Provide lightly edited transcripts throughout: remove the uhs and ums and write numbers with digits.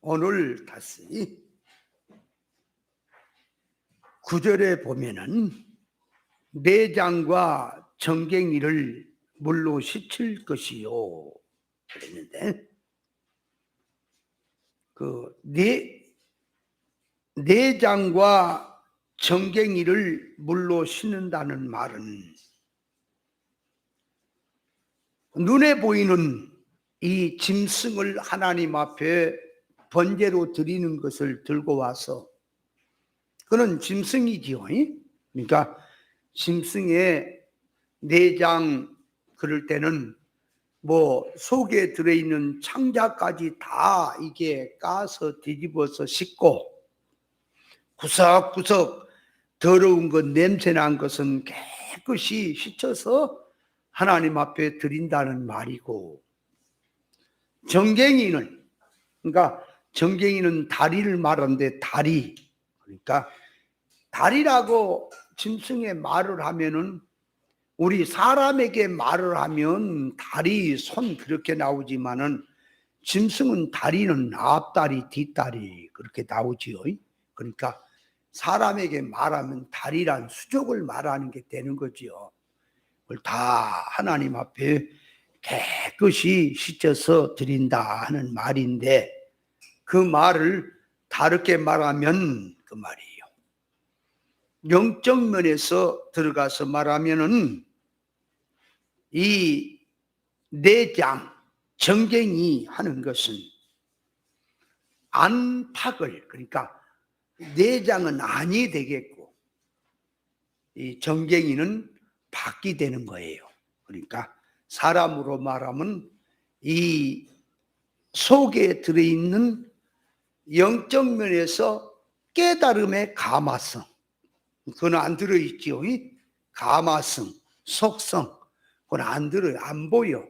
오늘 다시 9절에 보면은 내장과 정갱이를 물로 씻을 것이요 그랬는데, 그 내장과 정갱이를 물로 씻는다는 말은 눈에 보이는 이 짐승을 하나님 앞에 번제로 드리는 것을 들고 와서, 그는 짐승이지요. 그러니까 짐승의 내장, 그럴 때는 뭐 속에 들어있는 창자까지 다 이게 까서 뒤집어서 씻고, 구석구석 더러운 것, 냄새난 것은 깨끗이 씻어서 하나님 앞에 드린다는 말이고, 정갱이는, 그러니까 정갱이는 다리를 말하는데, 다리, 그러니까 다리라고 짐승의 말을 하면은, 우리 사람에게 말을 하면 다리, 손 그렇게 나오지만은 짐승은 다리는 앞다리, 뒷다리 그렇게 나오지요. 그러니까 사람에게 말하면 다리란 수족을 말하는 게 되는 거지요. 그걸 다 하나님 앞에 깨끗이 씻어서 드린다 하는 말인데, 그 말을 다르게 말하면 그 말이에요. 영적 면에서 들어가서 말하면은 이 내장, 정갱이 하는 것은 안팎을, 그러니까 내장은 안이 되겠고 이 정갱이는 밖이 되는 거예요. 그러니까 사람으로 말하면 이 속에 들어있는 영적 면에서 깨달음의 가마성, 그건 안 들어있지요. 가마성, 속성, 그건 안 들어요. 안 보여.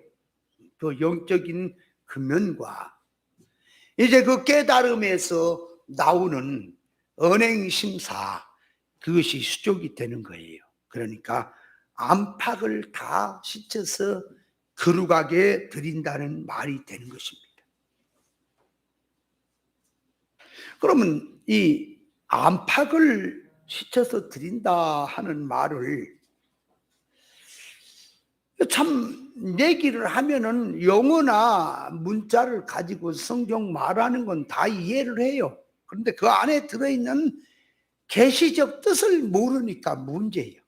그 영적인 그 면과 이제 그 깨달음에서 나오는 언행심사, 그것이 수족이 되는 거예요. 그러니까 안팎을 다 씻어서 거룩하게 드린다는 말이 되는 것입니다. 그러면 이 안팎을 씻어서 드린다 하는 말을 참 얘기를 하면은 영어나 문자를 가지고 성경 말하는 건 다 이해를 해요. 그런데 그 안에 들어있는 계시적 뜻을 모르니까 문제예요.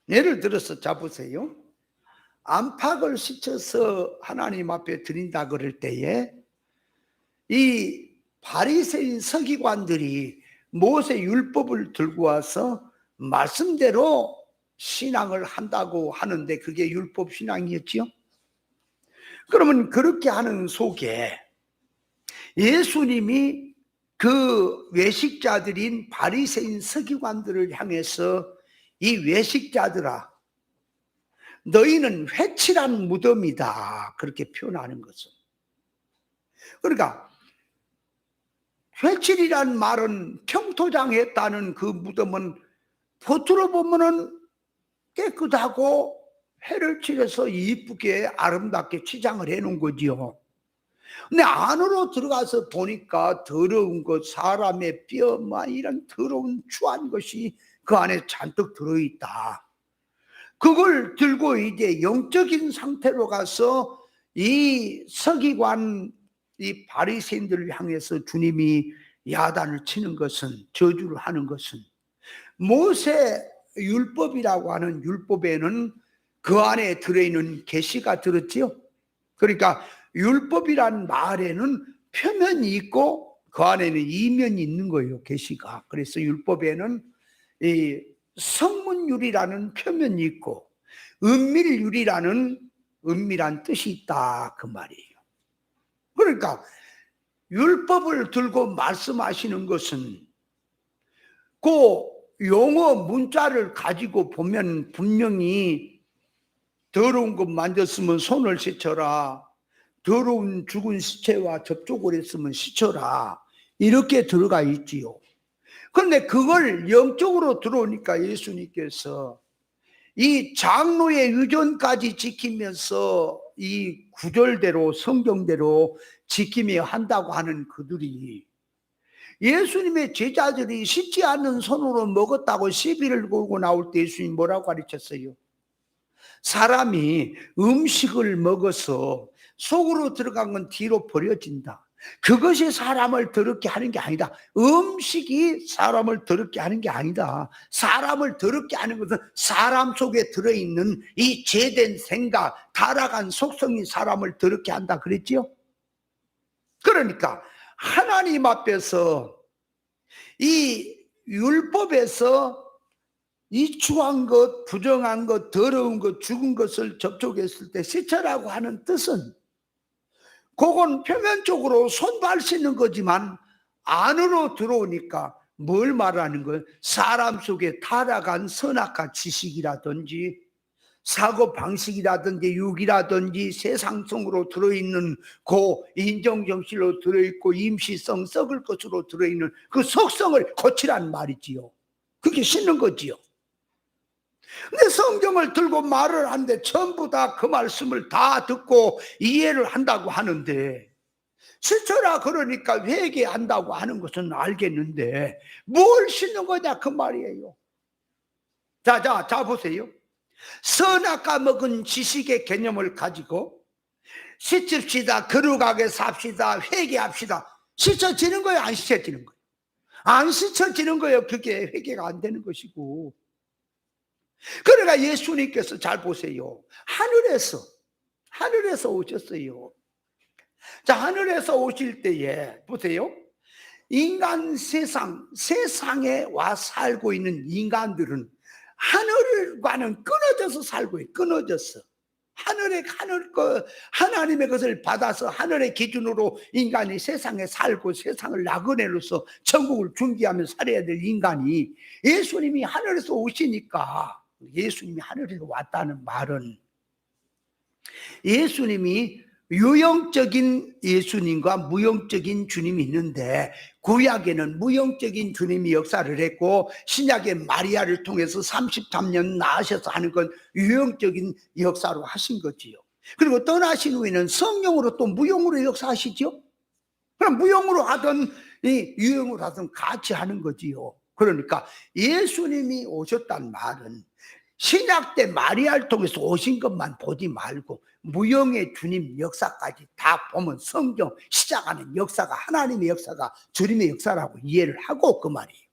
예를 들어서 잡으세요. 안팎을 씻어서 하나님 앞에 드린다 그럴 때에 이 바리새인 서기관들이 모세 율법을 들고 와서 말씀대로 신앙을 한다고 하는데, 그게 율법 신앙이었지요. 그러면 그렇게 하는 속에 예수님이 그 외식자들인 바리새인 서기관들을 향해서 이 외식자들아, 너희는 회칠한 무덤이다, 그렇게 표현하는 것은, 그러니까 회칠이란 말은 평토장했다는 그 무덤은 겉으로 보면은 깨끗하고 해를 칠해서 이쁘게 아름답게 치장을 해놓은 거지요. 근데 안으로 들어가서 보니까 더러운 것, 사람의 뼈, 이런 더러운 추한 것이 그 안에 잔뜩 들어있다. 그걸 들고 이제 영적인 상태로 가서 이 서기관, 이 바리새인들을 향해서 주님이 야단을 치는 것은, 저주를 하는 것은, 모세 율법이라고 하는 율법에는 그 안에 들어있는 계시가 들었지요. 그러니까 율법이란 말에는 표면이 있고 그 안에는 이면이 있는 거예요, 계시가. 그래서 율법에는 이 성문율이라는 표면이 있고 은밀율이라는 은밀한 뜻이 있다, 그 말이에요. 그러니까 율법을 들고 말씀하시는 것은 그 용어 문자를 가지고 보면 분명히 더러운 것 만졌으면 손을 씻어라, 더러운 죽은 시체와 접촉을 했으면 씻어라, 이렇게 들어가 있지요. 그런데 그걸 영적으로 들어오니까 예수님께서 이 장로의 유전까지 지키면서 이 구절대로 성경대로 지키며 한다고 하는 그들이 예수님의 제자들이 씻지 않는 손으로 먹었다고 시비를 걸고 나올 때 예수님 뭐라고 가르쳤어요? 사람이 음식을 먹어서 속으로 들어간 건 뒤로 버려진다. 그것이 사람을 더럽게 하는 게 아니다. 음식이 사람을 더럽게 하는 게 아니다. 사람을 더럽게 하는 것은 사람 속에 들어있는 이 죄된 생각, 타락한 속성이 사람을 더럽게 한다 그랬지요? 그러니까 하나님 앞에서 이 율법에서 이 추한 것, 부정한 것, 더러운 것, 죽은 것을 접촉했을 때 씻으라고 하는 뜻은 그건 표면적으로 손발 씻는 거지만 안으로 들어오니까 뭘 말하는 거예요? 사람 속에 타락한 선악과 지식이라든지 사고 방식이라든지 육이라든지 세상성으로 들어있는 그 인정정신으로 들어있고 임시성 썩을 것으로 들어있는 그 속성을 고치란 말이지요. 그게 씻는 거지요. 근데 성경을 들고 말을 하는데 전부 다 그 말씀을 다 듣고 이해를 한다고 하는데 씻어라 그러니까 회개한다고 하는 것은 알겠는데 뭘 씻는 거냐 그 말이에요. 자 보세요. 선악과 먹은 지식의 개념을 가지고 씻읍시다, 거룩하게 삽시다, 회개합시다. 씻어지는 거예요, 안 씻어지는 거예요? 안 씻어지는 거예요. 그게 회개가 안 되는 것이고. 그러니까 예수님께서 잘 보세요. 하늘에서 오셨어요. 자, 하늘에서 오실 때에 보세요. 인간 세상에 와 살고 있는 인간들은 하늘과는 끊어져서 살고 있어요. 끊어졌어. 하나님의 것을 받아서 하늘의 기준으로 인간이 세상에 살고 세상을 나그네로서 천국을 준비하며 살아야 될 인간이 예수님이 하늘에서 오시니까 예수님이 하늘에서 왔다는 말은 예수님이 유형적인 예수님과 무형적인 주님이 있는데 구약에는 무형적인 주님이 역사를 했고 신약의 마리아를 통해서 33년 낳으셔서 하는 건 유형적인 역사로 하신 거지요. 그리고 떠나신 후에는 성령으로 또 무형으로 역사하시죠. 그럼 무형으로 하든 유형으로 하든 같이 하는 거지요. 그러니까 예수님이 오셨단 말은 신약 때 마리아를 통해서 오신 것만 보지 말고 무형의 주님 역사까지 다 보면 성경 시작하는 역사가 하나님의 역사가 주님의 역사라고 이해를 하고 그 말이에요.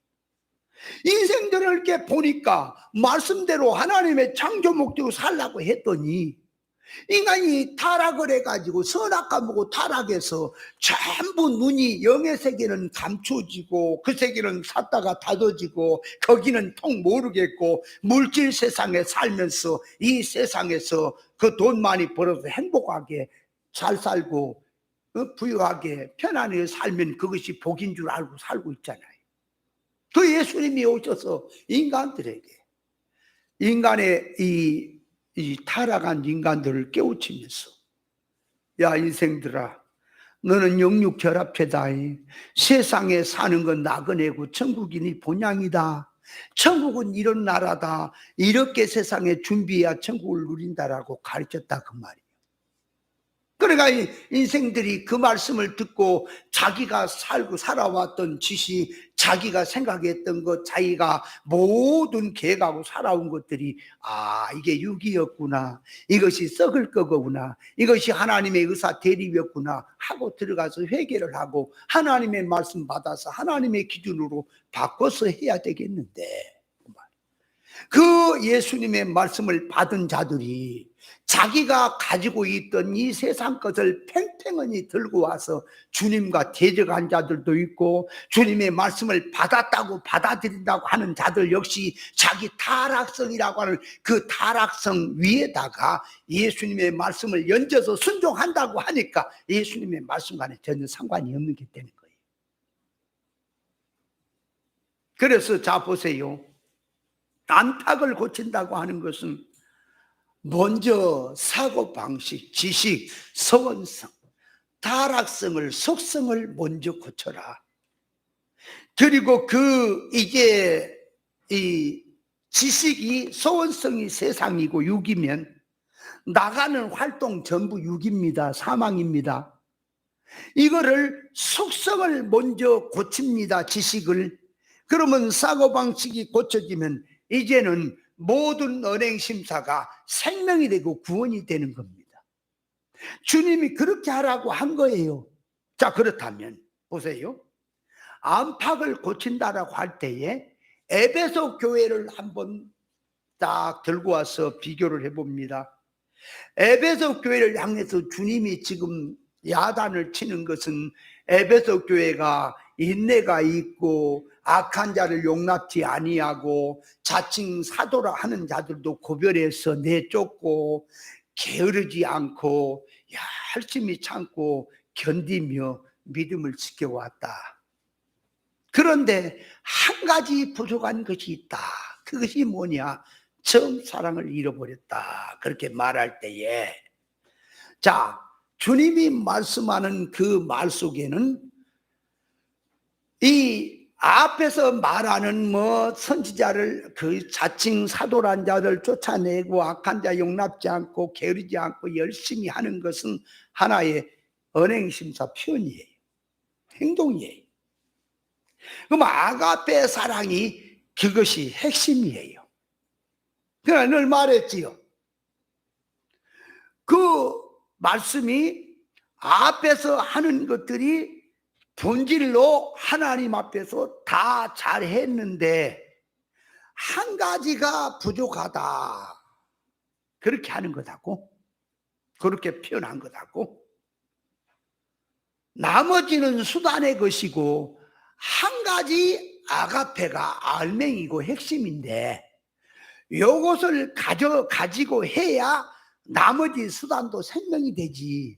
인생들을 이렇게 보니까 말씀대로 하나님의 창조 목적으로 살라고 했더니 인간이 타락을 해가지고 선악과 보고 타락해서 전부 눈이 영의 세계는 감춰지고 그 세계는 샀다가 닫아지고 거기는 통 모르겠고 물질 세상에 살면서 이 세상에서 그 돈 많이 벌어서 행복하게 잘 살고 부유하게 편안하게 살면 그것이 복인 줄 알고 살고 있잖아요. 그 예수님이 오셔서 인간들에게 인간의 이 타락한 인간들을 깨우치면서 야 인생들아 너는 영육 결합체다. 세상에 사는 건 나그네고 천국이니 본향이다. 천국은 이런 나라다. 이렇게 세상에 준비해야 천국을 누린다라고 가르쳤다 그 말이에요. 그러니까 인생들이 그 말씀을 듣고 자기가 살아왔던 지식, 자기가 생각했던 것, 자기가 모든 계획하고 살아온 것들이 이게 육이었구나, 이것이 썩을 거구나, 이것이 하나님의 의사 대립이었구나 하고 들어가서 회개를 하고 하나님의 말씀 받아서 하나님의 기준으로 바꿔서 해야 되겠는데 그 예수님의 말씀을 받은 자들이 자기가 가지고 있던 이 세상 것을 팽팽하니 들고 와서 주님과 대적한 자들도 있고 주님의 말씀을 받았다고 받아들인다고 하는 자들 역시 자기 타락성이라고 하는 그 타락성 위에다가 예수님의 말씀을 얹어서 순종한다고 하니까 예수님의 말씀과는 전혀 상관이 없는 게 되는 거예요. 그래서 자 보세요. 안팎을 고친다고 하는 것은 먼저 사고방식, 지식, 서원성, 타락성을, 속성을 먼저 고쳐라. 그리고 이게 이 지식이 서원성이 세상이고 육이면 나가는 활동 전부 육입니다. 사망입니다. 이거를 속성을 먼저 고칩니다. 지식을. 그러면 사고방식이 고쳐지면 이제는 모든 언행심사가 생명이 되고 구원이 되는 겁니다. 주님이 그렇게 하라고 한 거예요. 자, 그렇다면 보세요. 안팎을 고친다라고 할 때에 에베소 교회를 한번 딱 들고 와서 비교를 해봅니다. 에베소 교회를 향해서 주님이 지금 야단을 치는 것은 에베소 교회가 인내가 있고 악한 자를 용납지 아니하고 자칭 사도라 하는 자들도 구별해서 내쫓고 게으르지 않고 열심히 참고 견디며 믿음을 지켜왔다. 그런데 한 가지 부족한 것이 있다. 그것이 뭐냐? 처음 사랑을 잃어버렸다. 그렇게 말할 때에, 자, 주님이 말씀하는 그 말 속에는 이 앞에서 말하는 선지자를 그 자칭 사도란 자를 쫓아내고 악한 자 용납지 않고 게으르지 않고 열심히 하는 것은 하나의 언행심사 표현이에요. 행동이에요. 그럼 아가페 사랑이 그것이 핵심이에요. 그러나 늘 말했지요. 그 말씀이 앞에서 하는 것들이 본질로 하나님 앞에서 다 잘했는데 한 가지가 부족하다. 그렇게 하는 거다고. 그렇게 표현한 거다고. 나머지는 수단의 것이고 한 가지 아가페가 알맹이고 핵심인데 이것을 가지고 해야 나머지 수단도 생명이 되지.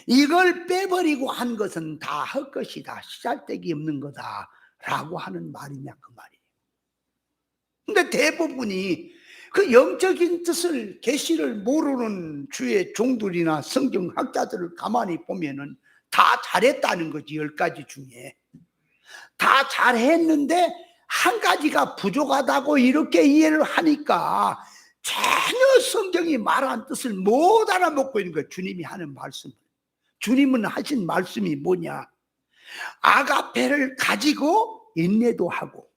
이걸 빼버리고 한 것은 다 헛것이다. 시잘데기 없는 거다. 라고 하는 말이냐 그 말이에요. 근데 대부분이 그 영적인 뜻을 계시를 모르는 주의 종들이나 성경학자들을 가만히 보면은 다 잘했다는 거지. 10가지 중에 다 잘했는데 한 가지가 부족하다고 이렇게 이해를 하니까 전혀 성경이 말한 뜻을 못 알아먹고 있는 거예요. 주님이 하는 말씀. 주님은 하신 말씀이 뭐냐? 아가페를 가지고 인내도 하고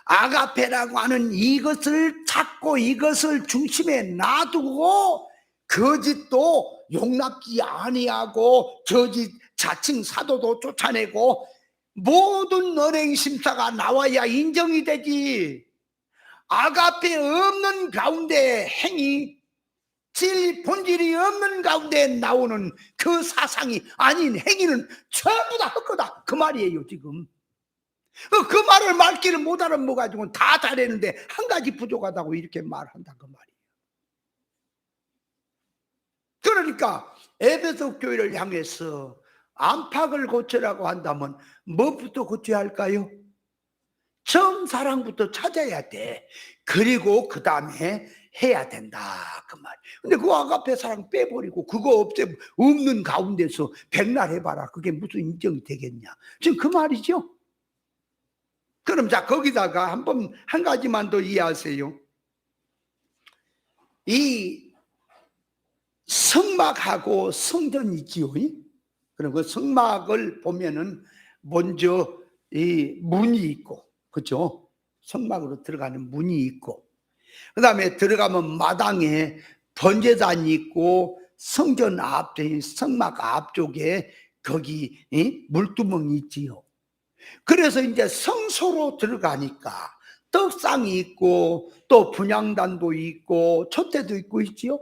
아가페라고 하는 이것을 찾고 이것을 중심에 놔두고 거짓도 용납지 아니하고 거짓 자칭 사도도 쫓아내고 모든 언행심사가 나와야 인정이 되지. 아가페 없는 가운데 행위, 본질이 없는 가운데 나오는 그 사상이 아닌 행위는 전부 다 헛거다. 그 말이에요 지금. 그 말을 말귀를 못 알아먹어가지고 다 잘했는데 한 가지 부족하다고 이렇게 말한다 그 말이에요. 그러니까 에베소 교회를 향해서 안팎을 고치라고 한다면 뭐부터 고쳐야 할까요? 처음 사랑부터 찾아야 돼. 그리고 그 다음에 해야 된다 그 말. 근데 그 아가페 사랑 빼버리고 그거 없는 가운데서 백날 해봐라. 그게 무슨 인정이 되겠냐? 지금 그 말이죠. 그럼 자 거기다가 한 가지만 더 이해하세요. 이 성막하고 성전이 있지요. 그럼 그 성막을 보면은 먼저 이 문이 있고, 그렇죠? 성막으로 들어가는 문이 있고, 그 다음에 들어가면 마당에 번제단이 있고, 성전 성막 앞쪽에 거기 물두멍이 있지요. 그래서 이제 성소로 들어가니까 떡상이 있고 또 분향단도 있고 촛대도 있고 있지요.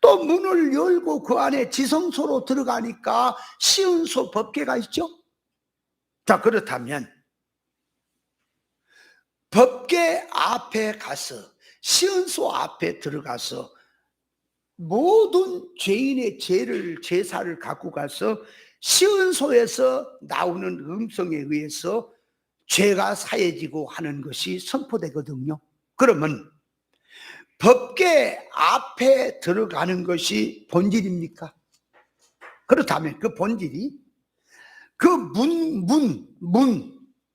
또 문을 열고 그 안에 지성소로 들어가니까 시은소 법궤가 있죠. 자, 그렇다면 법궤 앞에 가서 시은소 앞에 들어가서 모든 죄인의 제사를 갖고 가서 시은소에서 나오는 음성에 의해서 죄가 사해지고 하는 것이 선포되거든요. 그러면 법궤 앞에 들어가는 것이 본질입니까? 그렇다면 그 본질이 그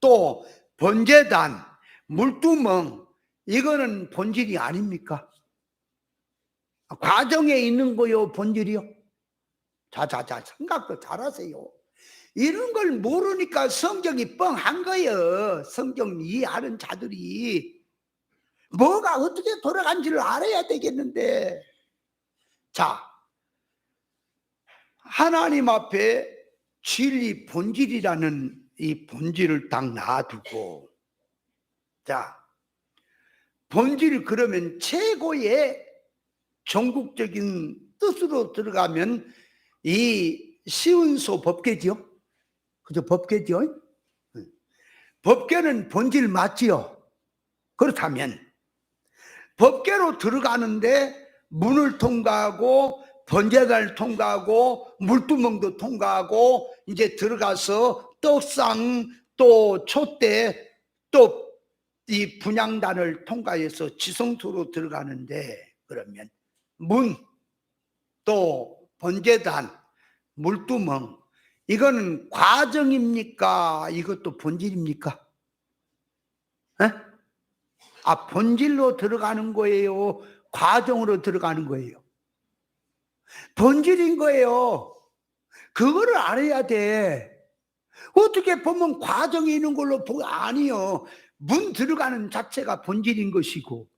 또 번제단, 물두멍, 이거는 본질이 아닙니까? 과정에 있는 거요, 본질이요? 자자자, 생각도 잘하세요. 이런 걸 모르니까 성경이 뻥한 거예요. 성경 이해하는 자들이 뭐가 어떻게 돌아간지를 알아야 되겠는데. 자, 하나님 앞에 진리 본질이라는 이 본질을 딱 놔두고, 자, 본질, 그러면 최고의 전국적인 뜻으로 들어가면 이 시운소 법계죠. 그죠? 법계죠. 법계는 본질 맞지요. 그렇다면 법계로 들어가는데 문을 통과하고 번제단을 통과하고 물두멍도 통과하고 이제 들어가서 떡상 또 촛대 또 이 분향단을 통과해서 지성소로 들어가는데, 그러면 문 또 번제단 물두멍, 이거는 과정입니까? 이것도 본질입니까? 에? 본질로 들어가는 거예요? 과정으로 들어가는 거예요? 본질인 거예요. 그거를 알아야 돼. 어떻게 보면 과정이 있는 걸로 보고, 아니요. 문 들어가는 자체가 본질인 것이고,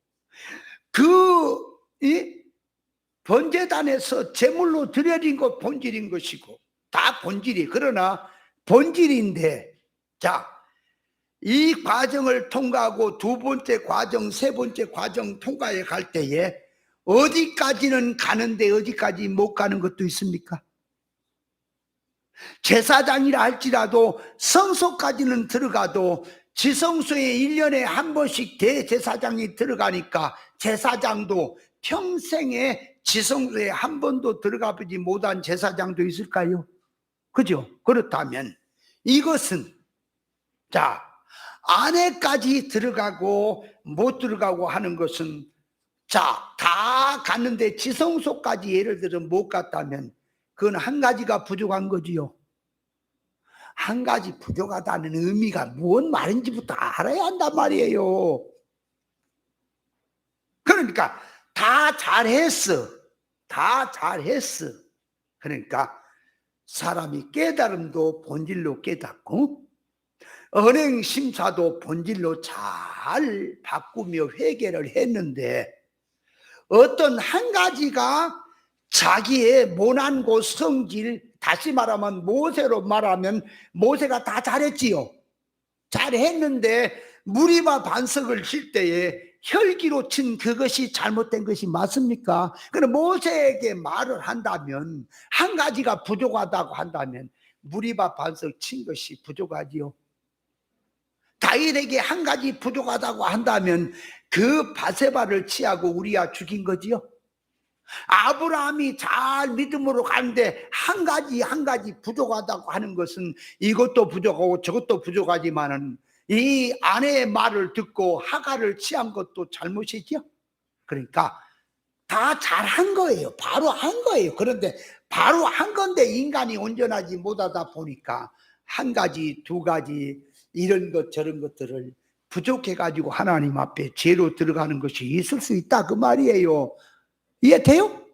이 번제단에서 제물로 드려진 것 본질인 것이고, 다 본질이. 그러나 본질인데, 자, 이 과정을 통과하고 두 번째 과정, 세 번째 과정 통과해 갈 때에 어디까지는 가는데 어디까지 못 가는 것도 있습니까? 제사장이라 할지라도 성소까지는 들어가도 지성소에 1년에 한 번씩 대제사장이 들어가니까 제사장도 평생에 지성소에 한 번도 들어가 보지 못한 제사장도 있을까요? 그죠? 그렇다면 이것은, 자, 안에까지 들어가고 못 들어가고 하는 것은, 자, 다 갔는데 지성소까지 예를 들어 못 갔다면 그건 한 가지가 부족한 거지요. 한 가지 부족하다는 의미가 무슨 말인지부터 알아야 한단 말이에요. 그러니까 다 잘했어. 다 잘했어. 그러니까 사람이 깨달음도 본질로 깨닫고 언행 심사도 본질로 잘 바꾸며 회개를 했는데, 어떤 한 가지가 자기의 모난고 성질, 다시 말하면 모세로 말하면 모세가 다 잘했지요. 잘했는데 무리와 반석을 칠 때에 혈기로 친 그것이 잘못된 것이 맞습니까? 그럼 모세에게 말을 한다면, 한 가지가 부족하다고 한다면 무리와 반석 친 것이 부족하지요. 다윗에게 한 가지 부족하다고 한다면 그 바세바를 취하고 우리야 죽인 거지요. 아브라함이 잘 믿음으로 가는데 한 가지 부족하다고 하는 것은 이것도 부족하고 저것도 부족하지만은 이 아내의 말을 듣고 하갈을 취한 것도 잘못이지요. 그러니까 다 잘한 거예요. 바로 한 거예요. 그런데 바로 한 건데 인간이 온전하지 못하다 보니까 한 가지 두 가지 이런 것 저런 것들을 부족해 가지고 하나님 앞에 죄로 들어가는 것이 있을 수 있다 그 말이에요. 이해돼요?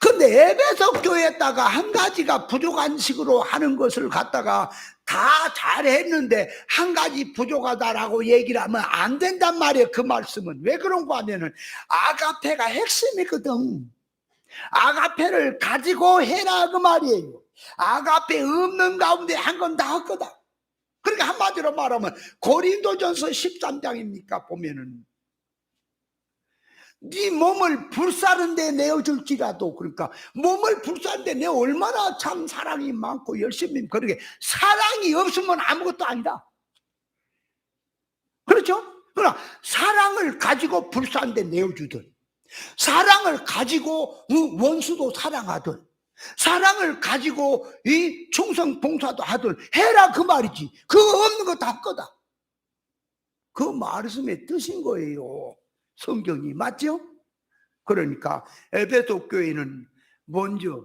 근데 에베소 교회에다가 한 가지가 부족한 식으로 하는 것을 갖다가 다 잘했는데 한 가지 부족하다라고 얘기를 하면 안 된단 말이에요. 그 말씀은 왜 그런가 하면은 아가페가 핵심이거든. 아가페를 가지고 해라 그 말이에요. 아가페 없는 가운데 한 건 다 헛거다. 그러니까 한마디로 말하면 고린도전서 13장입니까 보면은 네 몸을 불사른데 내어줄지라도, 그러니까 몸을 불사른데 내 얼마나 참 사랑이 많고 열심히, 그러게 사랑이 없으면 아무것도 아니다. 그렇죠? 그러나 사랑을 가지고 불사른데 내어주든, 사랑을 가지고 원수도 사랑하든, 사랑을 가지고 이 충성 봉사도 하든 해라 그 말이지. 그거 없는 거 다 거다. 그 말씀의 뜻인 거예요. 성경이 맞죠? 그러니까 에베소 교회는 먼저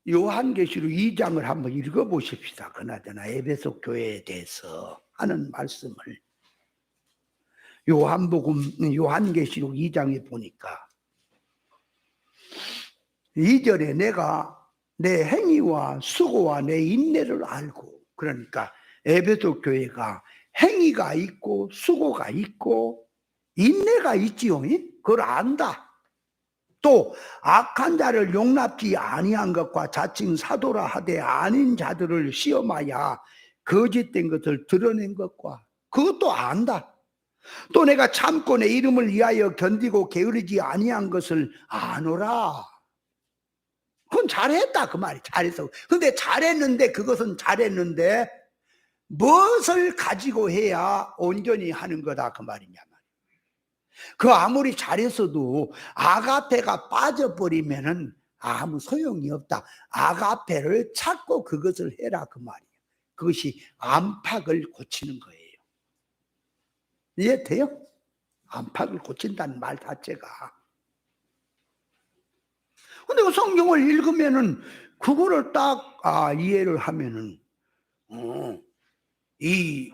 요한계시록 2장을 한번 읽어보십시다. 그나저나 에베소 교회에 대해서 하는 말씀을 요한계시록 2장에 보니까 2절에 내가 내 행위와 수고와 내 인내를 알고, 그러니까 에베소 교회가 행위가 있고 수고가 있고 인내가 있지요. 그걸 안다. 또 악한 자를 용납지 아니한 것과 자칭 사도라 하되 아닌 자들을 시험하여 거짓된 것을 드러낸 것과, 그것도 안다. 또 내가 참고 내 이름을 위하여 견디고 게으르지 아니한 것을 아노라. 그건 잘했다 그 말이. 잘했어. 근데 잘했는데, 그것은 잘했는데 무엇을 가지고 해야 온전히 하는 거다 그 말이냐 말이야. 그 아무리 잘했어도 아가페가 빠져버리면은 아무 소용이 없다. 아가페를 찾고 그것을 해라 그 말이야. 그것이 안팎을 고치는 거예요. 이해돼요? 안팎을 고친다는 말 자체가. 근데 그 성경을 읽으면은 그거를 딱 이해를 하면은 이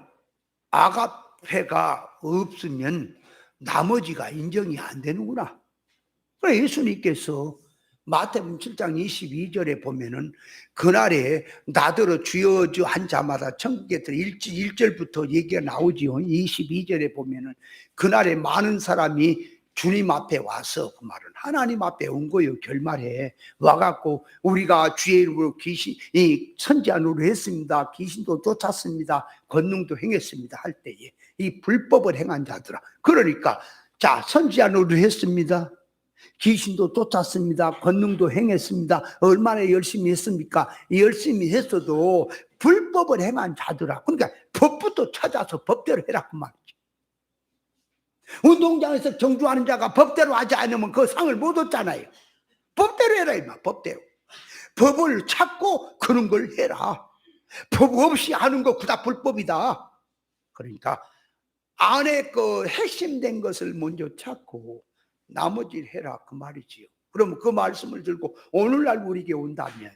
아가페가 없으면 나머지가 인정이 안 되는구나. 그래 예수님께서 마태복음 7장 22절에 보면은 그날에 나더러 주여 주 한 자마다 천국에 들어 1절부터 얘기가 나오지요. 22절에 보면은 그날에 많은 사람이 주님 앞에 와서, 그 말은 하나님 앞에 온 거예요. 결말에 와갖고 우리가 주의 이름으로 선지자 노릇했습니다. 귀신도 쫓았습니다. 권능도 행했습니다 할 때에 이 불법을 행한 자들아, 그러니까 자 선지자 노릇했습니다. 귀신도 쫓았습니다. 권능도 행했습니다. 얼마나 열심히 했습니까? 열심히 했어도 불법을 행한 자들아, 그러니까 법부터 찾아서 법대로 해라 그 말이지. 운동장에서 경주하는 자가 법대로 하지 않으면 그 상을 못 얻잖아요. 법대로 해라 이마. 법대로 법을 찾고 그런 걸 해라. 법 없이 하는 거 그다 불법이다. 그러니까 안에 그 핵심된 것을 먼저 찾고 나머지를 해라 그 말이지요. 그러면 그 말씀을 들고 오늘날 우리에게 온다면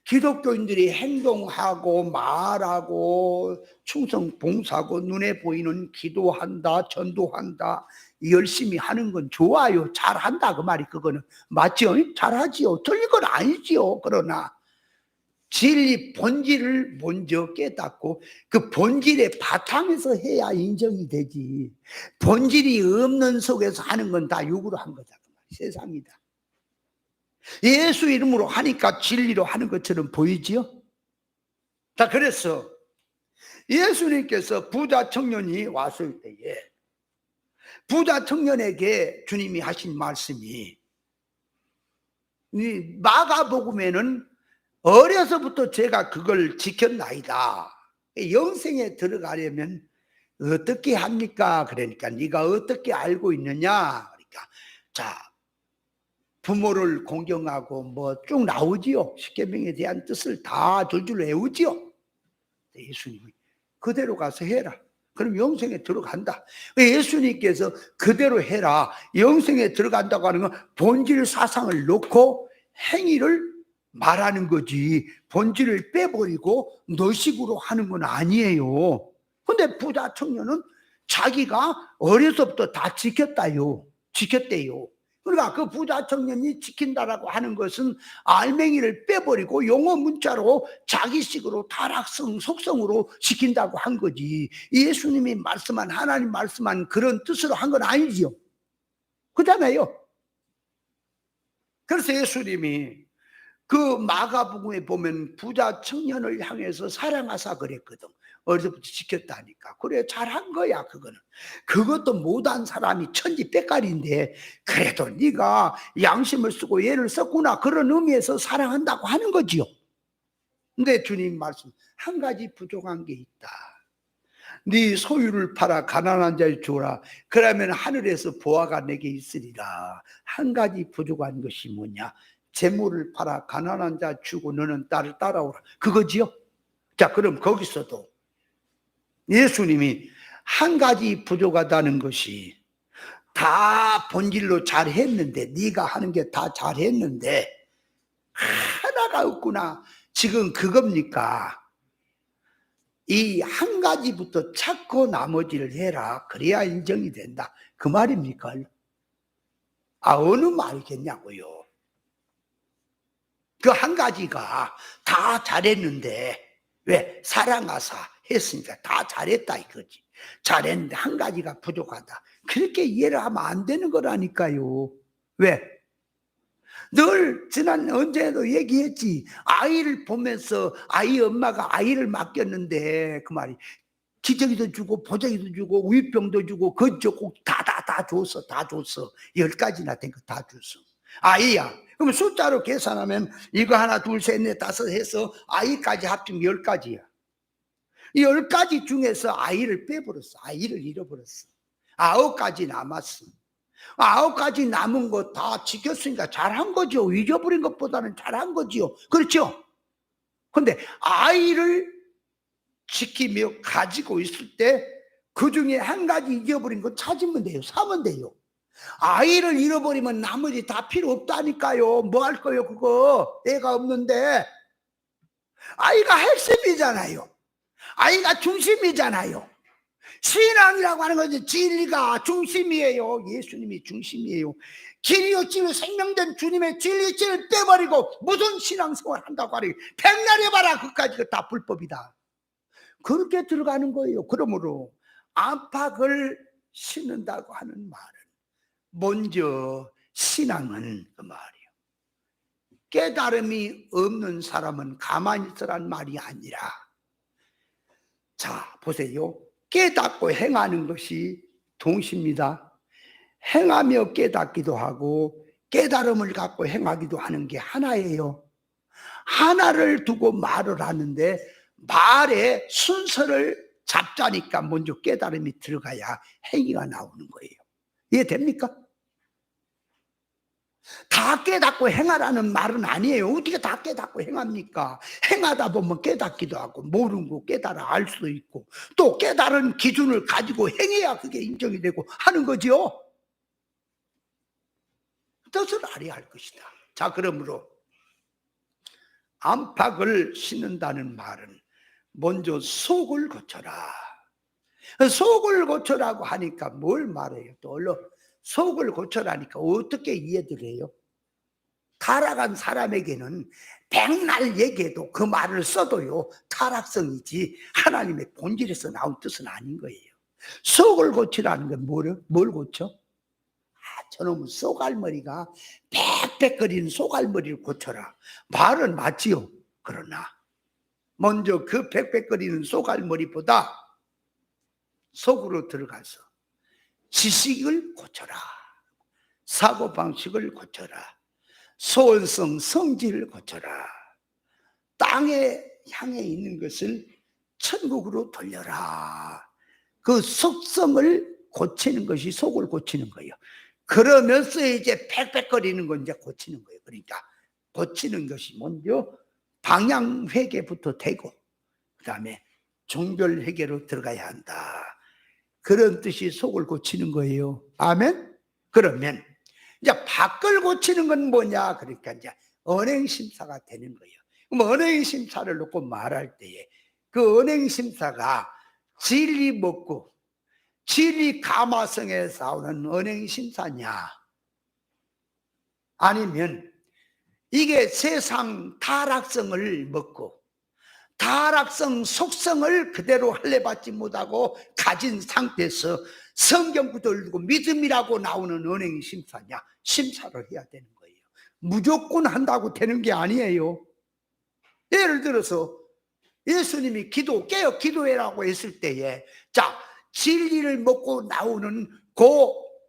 기독교인들이 행동하고 말하고 충성 봉사하고 눈에 보이는 기도한다, 전도한다, 열심히 하는 건 좋아요. 잘한다 그 말이. 그거는 맞죠? 잘하지요. 틀린 건 아니지요. 그러나 진리 본질을 먼저 깨닫고 그 본질의 바탕에서 해야 인정이 되지. 본질이 없는 속에서 하는 건 다 육으로 한 거다 그 말이. 세상이다. 예수 이름으로 하니까 진리로 하는 것처럼 보이지요? 자, 그래서 예수님께서 부자 청년이 왔을 때에 부자 청년에게 주님이 하신 말씀이, 마가복음에는 어려서부터 제가 그걸 지켰나이다. 영생에 들어가려면 어떻게 합니까? 그러니까 네가 어떻게 알고 있느냐? 그러니까 자, 부모를 공경하고 뭐 쭉 나오지요. 십계명에 대한 뜻을 다 줄줄 외우지요. 예수님이 그대로 가서 해라. 그럼 영생에 들어간다. 예수님께서 그대로 해라. 영생에 들어간다고 하는 건 본질 사상을 놓고 행위를 말하는 거지, 본질을 빼버리고 너식으로 하는 건 아니에요. 근데 부자 청년은 자기가 어려서부터 다 지켰대요. 그러니까 그 부자 청년이 지킨다라고 하는 것은 알맹이를 빼버리고 용어 문자로 자기식으로 타락성 속성으로 지킨다고 한 거지, 예수님이 말씀한, 하나님 말씀한 그런 뜻으로 한 건 아니지요. 그렇잖아요. 그래서 예수님이 그 마가복음에 보면 부자 청년을 향해서 사랑하사 그랬거든. 어려서부터 지켰다니까. 그래 잘한 거야. 그거는 그것도 못한 사람이 천지백갈인데 그래도 네가 양심을 쓰고 예를 썼구나, 그런 의미에서 사랑한다고 하는 거지요. 근데 주님 말씀, 한 가지 부족한 게 있다. 네 소유를 팔아 가난한 자에 주어라. 그러면 하늘에서 보화가 내게 있으리라. 한 가지 부족한 것이 뭐냐? 재물을 팔아 가난한 자 주고 너는 나를 따라오라. 그거지요. 자, 그럼 거기서도 예수님이 한 가지 부족하다는 것이 다 본질로 잘했는데, 네가 하는 게 다 잘했는데 하나가 없구나. 지금 그겁니까? 이 한 가지부터 찾고 나머지를 해라. 그래야 인정이 된다. 그 말입니까? 어느 말이겠냐고요. 그 한 가지가 다 잘했는데, 왜? 사랑하사 했으니까 다 잘했다 이거지. 잘했는데 한 가지가 부족하다. 그렇게 이해를 하면 안 되는 거라니까요. 왜? 늘 지난 언제도 얘기했지. 아이를 보면서 아이 엄마가 아이를 맡겼는데 그 말이 기저귀도 주고 보자기도 주고 우유병도 주고 그저고 다 줬어. 다 줬어. 10가지나 된 거 다 줬어. 아이야. 그럼 숫자로 계산하면 이거 하나 둘 셋 넷 다섯 해서 아이까지 합치면 10가지야. 이 10가지 중에서 아이를 빼버렸어. 아이를 잃어버렸어. 9가지 남았어. 9가지 남은 거 다 지켰으니까 잘한 거죠. 잊어버린 것보다는 잘한 거지요. 그렇죠? 근데 아이를 지키며 가지고 있을 때 그 중에 한 가지 잊어버린 거 찾으면 돼요. 사면 돼요. 아이를 잃어버리면 나머지 다 필요 없다니까요. 뭐 할 거예요 그거. 애가 없는데. 아이가 핵심이잖아요. 아이가 중심이잖아요. 신앙이라고 하는 것은 진리가 중심이에요. 예수님이 중심이에요. 길이요 진리 생명된 주님의 진리를 빼버리고 무슨 신앙생활 한다고 하니 백날 해봐라. 그까지 다 불법이다. 그렇게 들어가는 거예요. 그러므로 안팎을 신는다고 하는 말은 먼저 신앙은 그 말이에요. 깨달음이 없는 사람은 가만히 있으란 말이 아니라, 자 보세요. 깨닫고 행하는 것이 동시입니다. 행하며 깨닫기도 하고 깨달음을 갖고 행하기도 하는 게 하나예요. 하나를 두고 말을 하는데 말의 순서를 잡자니까 먼저 깨달음이 들어가야 행위가 나오는 거예요. 이해됩니까? 다 깨닫고 행하라는 말은 아니에요. 어떻게 다 깨닫고 행합니까? 행하다 보면 깨닫기도 하고 모르는 거 깨달아 알 수도 있고 또 깨달은 기준을 가지고 행해야 그게 인정이 되고 하는 거죠. 뜻을 알아야 할 것이다. 자, 그러므로 안팎을 신는다는 말은 먼저 속을 고쳐라. 속을 고쳐라고 하니까 뭘 말해요? 또 얼른 속을 고쳐라니까 어떻게 이해를 해요? 타락한 사람에게는 백날 얘기해도 그 말을 써도요 타락성이지 하나님의 본질에서 나온 뜻은 아닌 거예요. 속을 고치라는 건 뭘 고쳐? 저놈은 쏘갈머리가 빽빽거리는 쏘갈머리를 고쳐라. 말은 맞지요. 그러나 먼저 그 빽빽거리는 쏘갈머리보다 속으로 들어가서 지식을 고쳐라. 사고방식을 고쳐라. 소원성 성질을 고쳐라. 땅에 향해 있는 것을 천국으로 돌려라. 그 속성을 고치는 것이 속을 고치는 거예요. 그러면서 이제 팩팩거리는 건 이제 고치는 거예요. 그러니까 고치는 것이 먼저 방향 회개부터 되고 그 다음에 종별 회개로 들어가야 한다. 그런 뜻이 속을 고치는 거예요. 아멘? 그러면 이제 밖을 고치는 건 뭐냐? 그러니까 이제 언행심사가 되는 거예요. 그럼 언행심사를 놓고 말할 때에 그 언행심사가 진리 먹고 진리 가마성에 싸우는 언행심사냐? 아니면 이게 세상 타락성을 먹고 타락성 속성을 그대로 할례받지 못하고 가진 상태에서 성경 구절을 두고 믿음이라고 나오는 언행심사냐? 심사를 해야 되는 거예요. 무조건 한다고 되는 게 아니에요. 예를 들어서 예수님이 깨어 기도해라고 했을 때에 자 진리를 먹고 나오는 그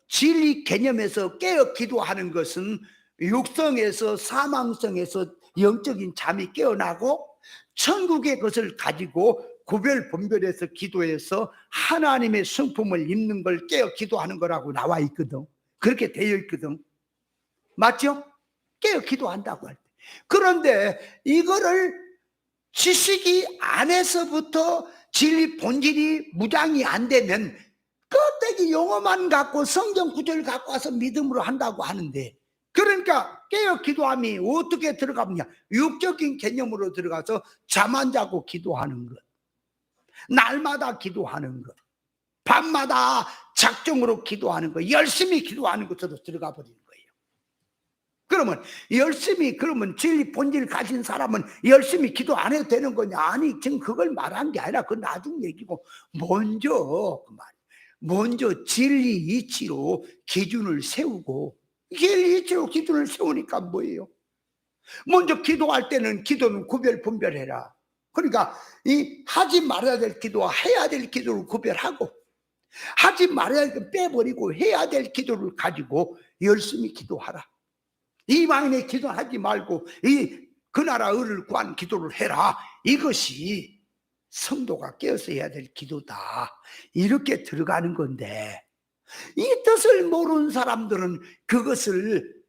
진리 개념에서 깨어 기도하는 것은 육성에서 사망성에서 영적인 잠이 깨어나고 천국의 것을 가지고 구별 분별해서 기도해서 하나님의 성품을 입는 걸 깨어 기도하는 거라고 나와 있거든. 그렇게 되어 있거든. 맞죠? 깨어 기도한다고 할 때. 그런데 이거를 지식이 안에서부터 진리 본질이 무장이 안 되면 껍데기 용어만 갖고 성경 구절 갖고 와서 믿음으로 한다고 하는데, 그러니까 깨어 기도함이 어떻게 들어가느냐? 육적인 개념으로 들어가서 잠 안 자고 기도하는 것. 날마다 기도하는 것, 밤마다 작정으로 기도하는 거, 열심히 기도하는 것으로 들어가 버리는 거예요. 그러면 그러면 진리 본질 가진 사람은 열심히 기도 안 해도 되는 거냐? 아니, 지금 그걸 말한 게 아니라 그 나중 얘기고, 먼저 진리 이치로 기준을 세우고, 진리 이치로 기준을 세우니까 뭐예요? 먼저 기도할 때는 기도는 구별 분별해라. 그러니까 이 하지 말아야 될 기도와 해야 될 기도를 구별하고, 하지 말아야 될 거 빼버리고 해야 될 기도를 가지고 열심히 기도하라. 이방인의 기도하지 말고 그 나라 의를 구한 기도를 해라. 이것이 성도가 깨어서 해야 될 기도다. 이렇게 들어가는 건데, 이 뜻을 모르는 사람들은 그것을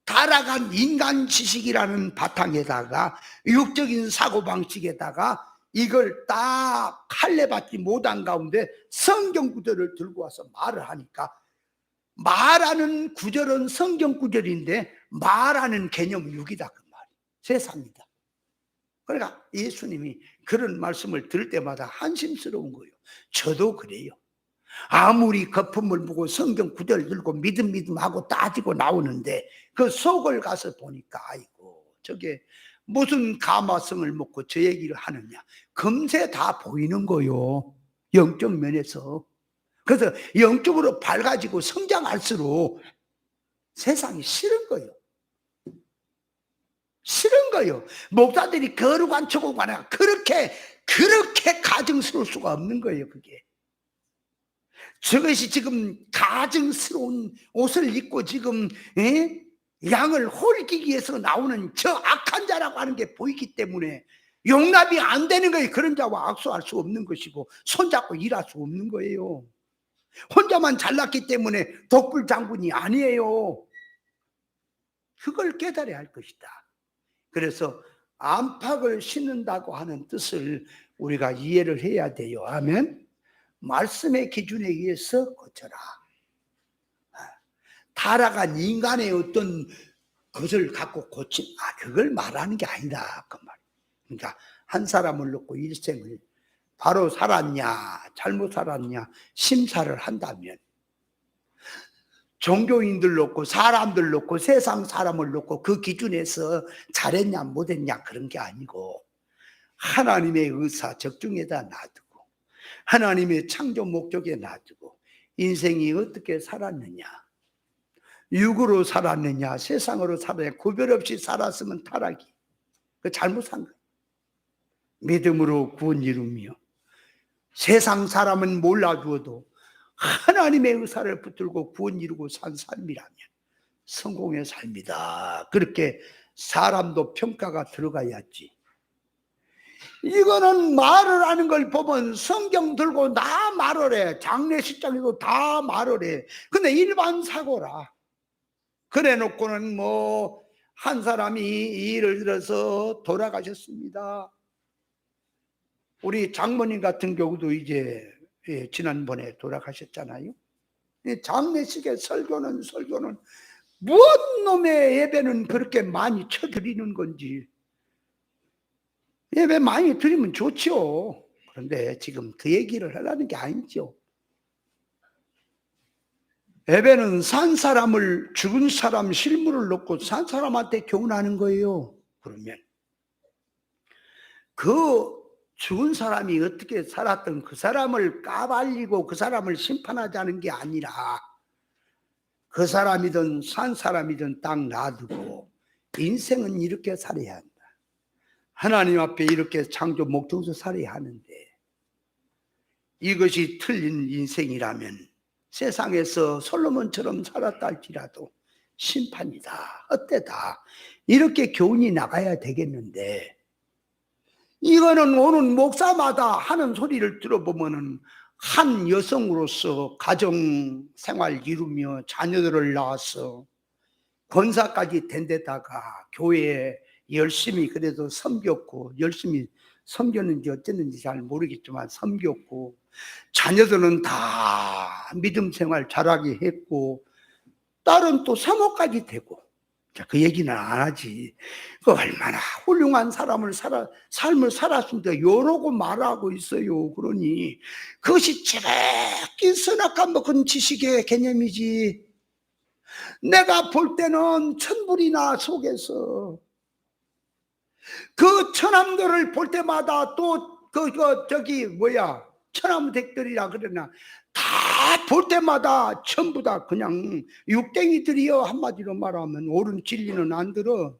타락한 인간 지식이라는 바탕에다가 육적인 사고방식에다가 이걸 딱 할례받지 못한 가운데 성경 구절을 들고 와서 말을 하니까, 말하는 구절은 성경 구절인데 말하는 개념은 육이다, 그 말이 세상이다. 그러니까 예수님이 그런 말씀을 들을 때마다 한심스러운 거예요. 저도 그래요. 아무리 거품을 보고 성경 구절 들고 믿음 하고 따지고 나오는데 그 속을 가서 보니까, 아이고, 저게 무슨 가마성을 먹고 저 얘기를 하느냐. 금세 다 보이는 거요, 영적 면에서. 그래서 영적으로 밝아지고 성장할수록 세상이 싫은 거예요. 싫은 거예요. 목사들이 거룩한 척하고 그렇게 가증스러울 수가 없는 거예요. 그게 저것이 지금 가증스러운 옷을 입고 지금 양을 홀리기 위해서 나오는 저 악한 자라고 하는 게 보이기 때문에 용납이 안 되는 거예요. 그런 자와 악수할 수 없는 것이고 손잡고 일할 수 없는 거예요. 혼자만 잘났기 때문에 독불 장군이 아니에요. 그걸 깨달아야 할 것이다. 그래서 안팎을 신는다고 하는 뜻을 우리가 이해를 해야 돼요. 아멘. 말씀의 기준에 의해서 고쳐라. 타락한 인간의 어떤 것을 갖고 그걸 말하는 게 아니다, 그 말. 그러니까 한 사람을 놓고 일생을 바로 살았냐 잘못 살았냐 심사를 한다면, 종교인들 놓고 사람들 놓고 세상 사람을 놓고 그 기준에서 잘했냐 못했냐 그런 게 아니고, 하나님의 의사 적중에다 놔두고 하나님의 창조 목적에 놔두고 인생이 어떻게 살았느냐, 육으로 살았느냐 세상으로 살았느냐 구별 없이 살았으면 타락이, 그 잘못 산 거예요. 믿음으로 구원 이루며 세상 사람은 몰라주어도 하나님의 의사를 붙들고 구원 이루고 산 삶이라면 성공의 삶이다. 그렇게 사람도 평가가 들어가야지. 이거는 말을 하는 걸 보면 성경 들고 다 말을 해. 장례식장에도 다 말을 해. 근데 일반 사고라. 그래 놓고는 한 사람이 예를 들어서 돌아가셨습니다. 우리 장모님 같은 경우도 이제 지난번에 돌아가셨잖아요. 장례식에 설교는 무슨 놈의 예배는 그렇게 많이 쳐드리는 건지. 예배 많이 드리면 좋죠. 그런데 지금 그 얘기를 하려는 게 아니죠. 예배는 산 사람을, 죽은 사람 실물을 놓고 산 사람한테 교훈하는 거예요. 그러면 그 죽은 사람이 어떻게 살았던 그 사람을 까발리고 그 사람을 심판하자는 게 아니라, 그 사람이든 산 사람이든 딱 놔두고 인생은 이렇게 살아야 한다. 하나님 앞에 이렇게 창조 목적으로 살아야 하는데, 이것이 틀린 인생이라면 세상에서 솔로몬처럼 살았다 할지라도 심판이다, 헛되다, 이렇게 교훈이 나가야 되겠는데, 이거는 오는 목사마다 하는 소리를 들어보면은 한 여성으로서 가정 생활 이루며 자녀들을 낳아서 권사까지 된 데다가 교회에 열심히 그래도 섬겼고, 열심히 섬겼는지 어쨌는지 잘 모르겠지만 섬겼고, 자녀들은 다 믿음 생활 잘하게 했고, 딸은 또 사모까지 되고, 자, 그 얘기는 안 하지. 그 얼마나 훌륭한 삶을 살았습니다. 이러고 말하고 있어요. 그러니 그것이 지극히 선악과 먹은 지식의 개념이지. 내가 볼 때는 천불이나 속에서 그 처남들을 볼 때마다 또 저기 뭐야 처남댁들이라 그러나 다 볼 때마다 전부 다 그냥 육댕이들이여. 한마디로 말하면 옳은 진리는 안 들어.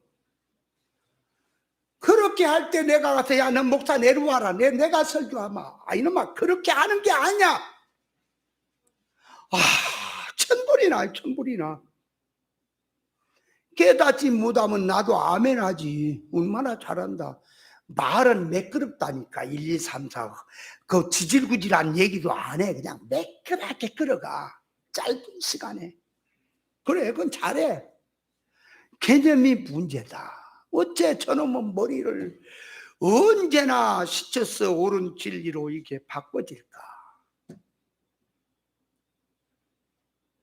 그렇게 할 때 내가 가서 야 너 목사 내려와라 내가 설교하마. 아 이놈아 그렇게 하는 게 아니야. 아 천불이나 깨닫지 못하면 나도 아멘 하지. 얼마나 잘한다. 말은 매끄럽다니까. 1, 2, 3, 4 그 지질구질한 얘기도 안 해. 그냥 매끄럽게 끌어가. 짧은 시간에. 그래 그건 잘해. 개념이 문제다. 어째 저놈은 머리를 언제나 스쳐서 옳은 진리로 이렇게 바꿔질까.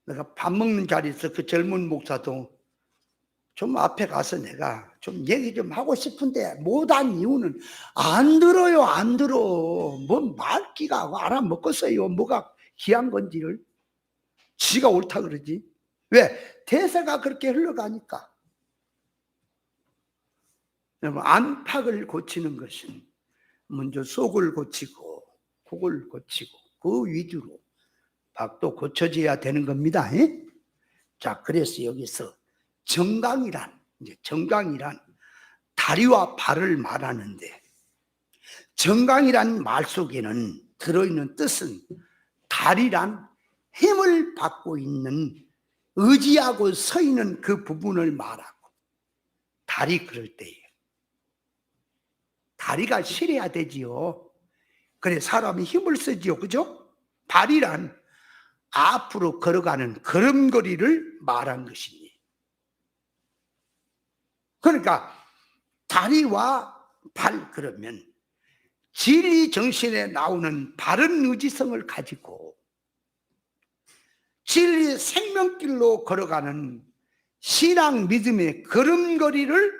내가 밥 먹는 자리에서 그 젊은 목사도 좀 앞에 가서 내가 좀 얘기 좀 하고 싶은데 못한 이유는 안 들어요. 안 들어. 뭔 말기가 알아먹겠어요. 뭐가 귀한 건지를. 지가 옳다 그러지. 왜? 대사가 그렇게 흘러가니까. 여러분 안팎을 고치는 것은 먼저 속을 고치고 kok을 고치고 그 위주로 밖도 고쳐져야 되는 겁니다. 에? 자, 그래서 여기서 정강이란 다리와 발을 말하는데, 정강이란 말 속에는 들어있는 뜻은 다리란 힘을 받고 있는, 의지하고 서 있는 그 부분을 말하고, 다리 그럴 때에 다리가 실해야 되지요. 그래 사람이 힘을 쓰지요. 그죠? 발이란 앞으로 걸어가는 걸음걸이를 말한 것이니, 그러니까 다리와 발 그러면 진리 정신에 나오는 바른 의지성을 가지고 진리 생명길로 걸어가는 신앙 믿음의 걸음걸이를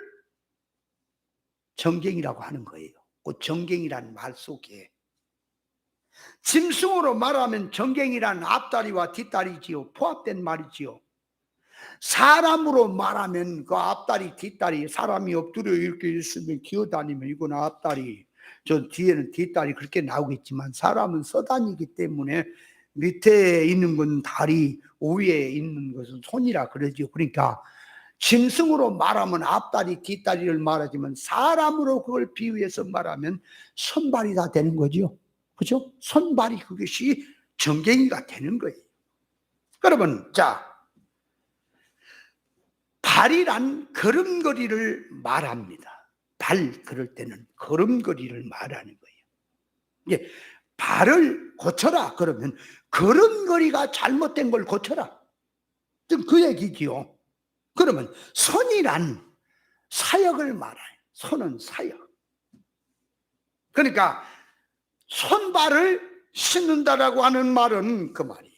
정갱이라고 하는 거예요. 그 정갱이라는 말 속에 짐승으로 말하면 정갱이란 앞다리와 뒷다리지요. 포함된 말이지요. 사람으로 말하면 그 앞다리 뒷다리, 사람이 엎드려 이렇게 있으면 기어다니면 이건 앞다리, 저 뒤에는 뒷다리 그렇게 나오겠지만, 사람은 서다니기 때문에 밑에 있는 건 다리, 위에 있는 것은 손이라 그러죠. 그러니까 짐승으로 말하면 앞다리 뒷다리를 말하지만 사람으로 그걸 비유해서 말하면 손발이 다 되는 거죠. 그죠? 손발이 그것이 정갱이가 되는 거예요. 여러분, 자, 발이란 걸음걸이를 말합니다. 발 그럴 때는 걸음걸이를 말하는 거예요. 이게 발을 고쳐라 그러면 걸음걸이가 잘못된 걸 고쳐라, 그 얘기지요. 그러면 손이란 사역을 말해요. 손은 사역. 그러니까 손발을 씻는다라고 하는 말은 그 말이에요.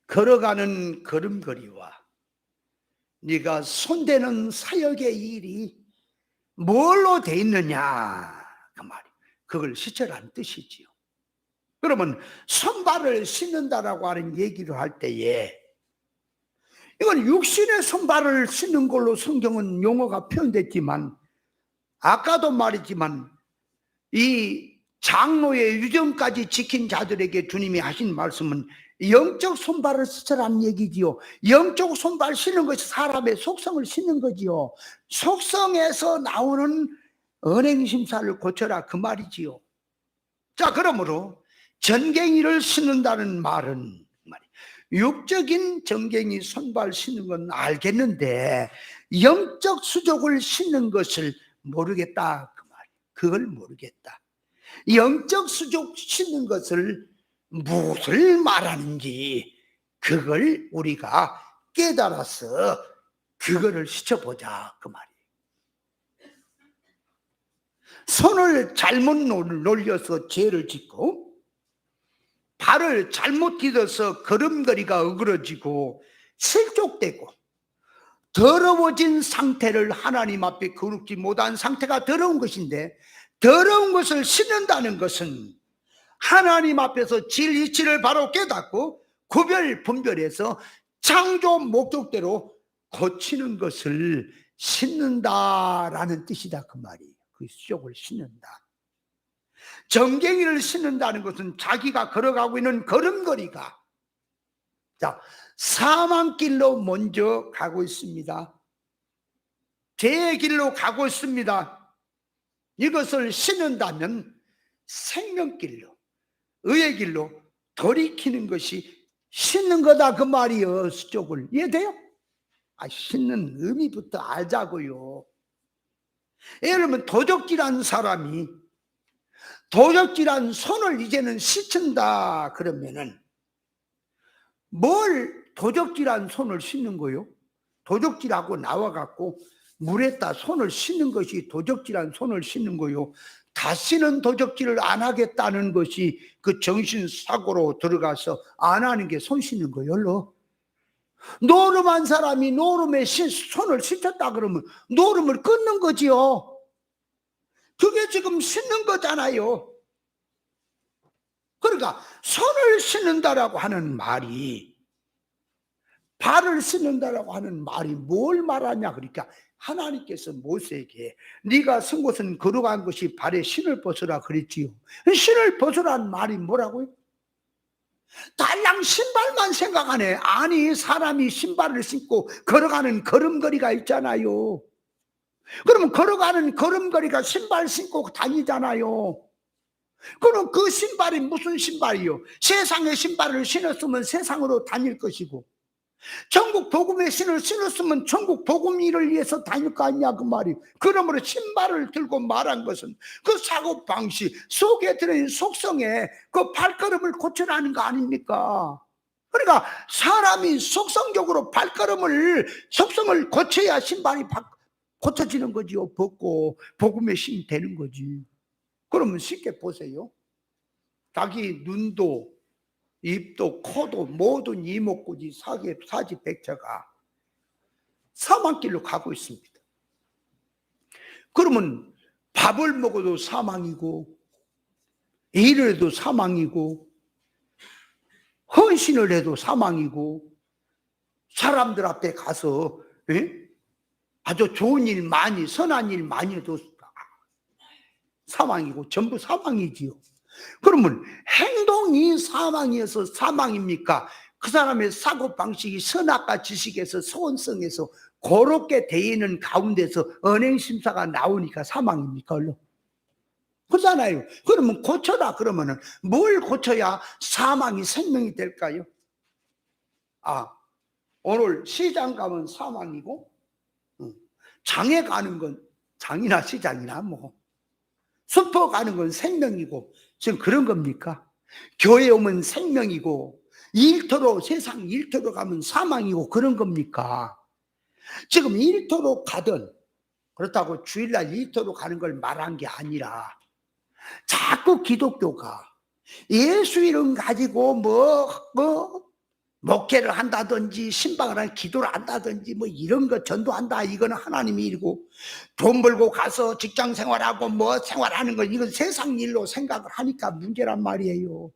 걸어가는 걸음걸이와 네가 손대는 사역의 일이 뭘로 돼 있느냐 그 말이에요. 그걸 씻으라는 뜻이지요. 그러면 손발을 씻는다라고 하는 얘기를 할 때에 이건 육신의 손발을 씻는 걸로 성경은 용어가 표현됐지만, 아까도 말했지만 이 장로의 유정까지 지킨 자들에게 주님이 하신 말씀은 영적 손발을 씻으라는 얘기지요. 영적 손발 씻는 것이 사람의 속성을 씻는 거지요. 속성에서 나오는 언행심사를 고쳐라 그 말이지요. 자, 그러므로 전갱이를 씻는다는 말은 육적인 정갱이 손발 씻는 건 알겠는데 영적 수족을 씻는 것을 모르겠다 그 말이에요. 그걸 모르겠다. 영적 수족 씻는 것을 무엇을 말하는지 그걸 우리가 깨달아서 그거를 씻어보자 그 말이에요. 손을 잘못 놀려서 죄를 짓고 발을 잘못 디뎌서 걸음걸이가 어그러지고 실족되고 더러워진 상태를 하나님 앞에 거룩지 못한 상태가 더러운 것인데, 더러운 것을 씻는다는 것은 하나님 앞에서 진리치를 바로 깨닫고 구별 분별해서 창조 목적대로 고치는 것을 씻는다라는 뜻이다, 그 말이에요. 그 수족을 씻는다. 정갱이를 씻는다는 것은 자기가 걸어가고 있는 걸음걸이가, 자, 사망길로 먼저 가고 있습니다. 죄의 길로 가고 있습니다. 이것을 씻는다면 생명길로, 의의 길로 돌이키는 것이 씻는 거다, 그 말이요. 수족을. 이해돼요? 씻는 의미부터 알자고요. 예를 들면 도적질한 사람이 도적질한 손을 이제는 씻는다 그러면은 뭘 도적질한 손을 씻는 거요? 도적질하고 나와갖고 물에다 손을 씻는 것이 도적질한 손을 씻는 거요. 다시는 도적질을 안 하겠다는 것이 그 정신사고로 들어가서 안 하는 게 손 씻는 거요. 노름한 사람이 노름에 손을 씻었다 그러면 노름을 끊는 거지요. 그게 지금 씻는 거잖아요. 그러니까 손을 씻는다라고 하는 말이, 발을 씻는다라고 하는 말이 뭘 말하냐, 그러니까 하나님께서 모세에게 네가 쓴 곳은 걸어간 것이 발에 신을 벗으라 그랬지요. 신을 벗으라는 말이 뭐라고요? 달랑 신발만 생각하네. 아니, 사람이 신발을 신고 걸어가는 걸음걸이가 있잖아요. 그러면 걸어가는 걸음걸이가 신발 신고 다니잖아요. 그럼 그 신발이 무슨 신발이요? 세상의 신발을 신었으면 세상으로 다닐 것이고, 전국 복음의 신을 신었으면 전국 복음 일을 위해서 다닐 거 아니냐, 그 말이. 그러므로 신발을 들고 말한 것은 그 사고 방식 속에 들어있는 속성에 그 발걸음을 고쳐라는 거 아닙니까? 그러니까 사람이 속성적으로 속성을 고쳐야 신발이 고쳐지는 거지요. 벗고 복음의 신이 되는 거지. 그러면 쉽게 보세요. 자기 눈도 입도 코도 모든 이목구지 사지백체가 사망길로 가고 있습니다. 그러면 밥을 먹어도 사망이고, 일을 해도 사망이고, 헌신을 해도 사망이고, 사람들 앞에 가서 아주 좋은 일 많이, 선한 일 많이 해도 사망이고, 전부 사망이지요. 그러면 행동이 사망이어서 사망입니까? 그 사람의 사고방식이 선악과 지식에서 소원성에서 고롭게 되는 가운데서 언행심사가 나오니까 사망입니까? 그렇잖아요. 그러면 고쳐라 그러면은 뭘 고쳐야 사망이 생명이 될까요? 오늘 시장 가면 사망이고, 장에 가는 건 장이나 시장이나 슈퍼 가는 건 생명이고, 지금 그런 겁니까? 교회 오면 생명이고, 세상 일터로 가면 사망이고, 그런 겁니까? 지금 일터로 가든, 그렇다고 주일날 일터로 가는 걸 말한 게 아니라, 자꾸 기독교가 예수 이름 가지고 목회를 한다든지 신방을 한 기도를 한다든지 이런 거 전도한다, 이거는 하나님의 일이고, 돈 벌고 가서 직장 생활하고 생활하는 건 이건 세상 일로 생각을 하니까 문제란 말이에요.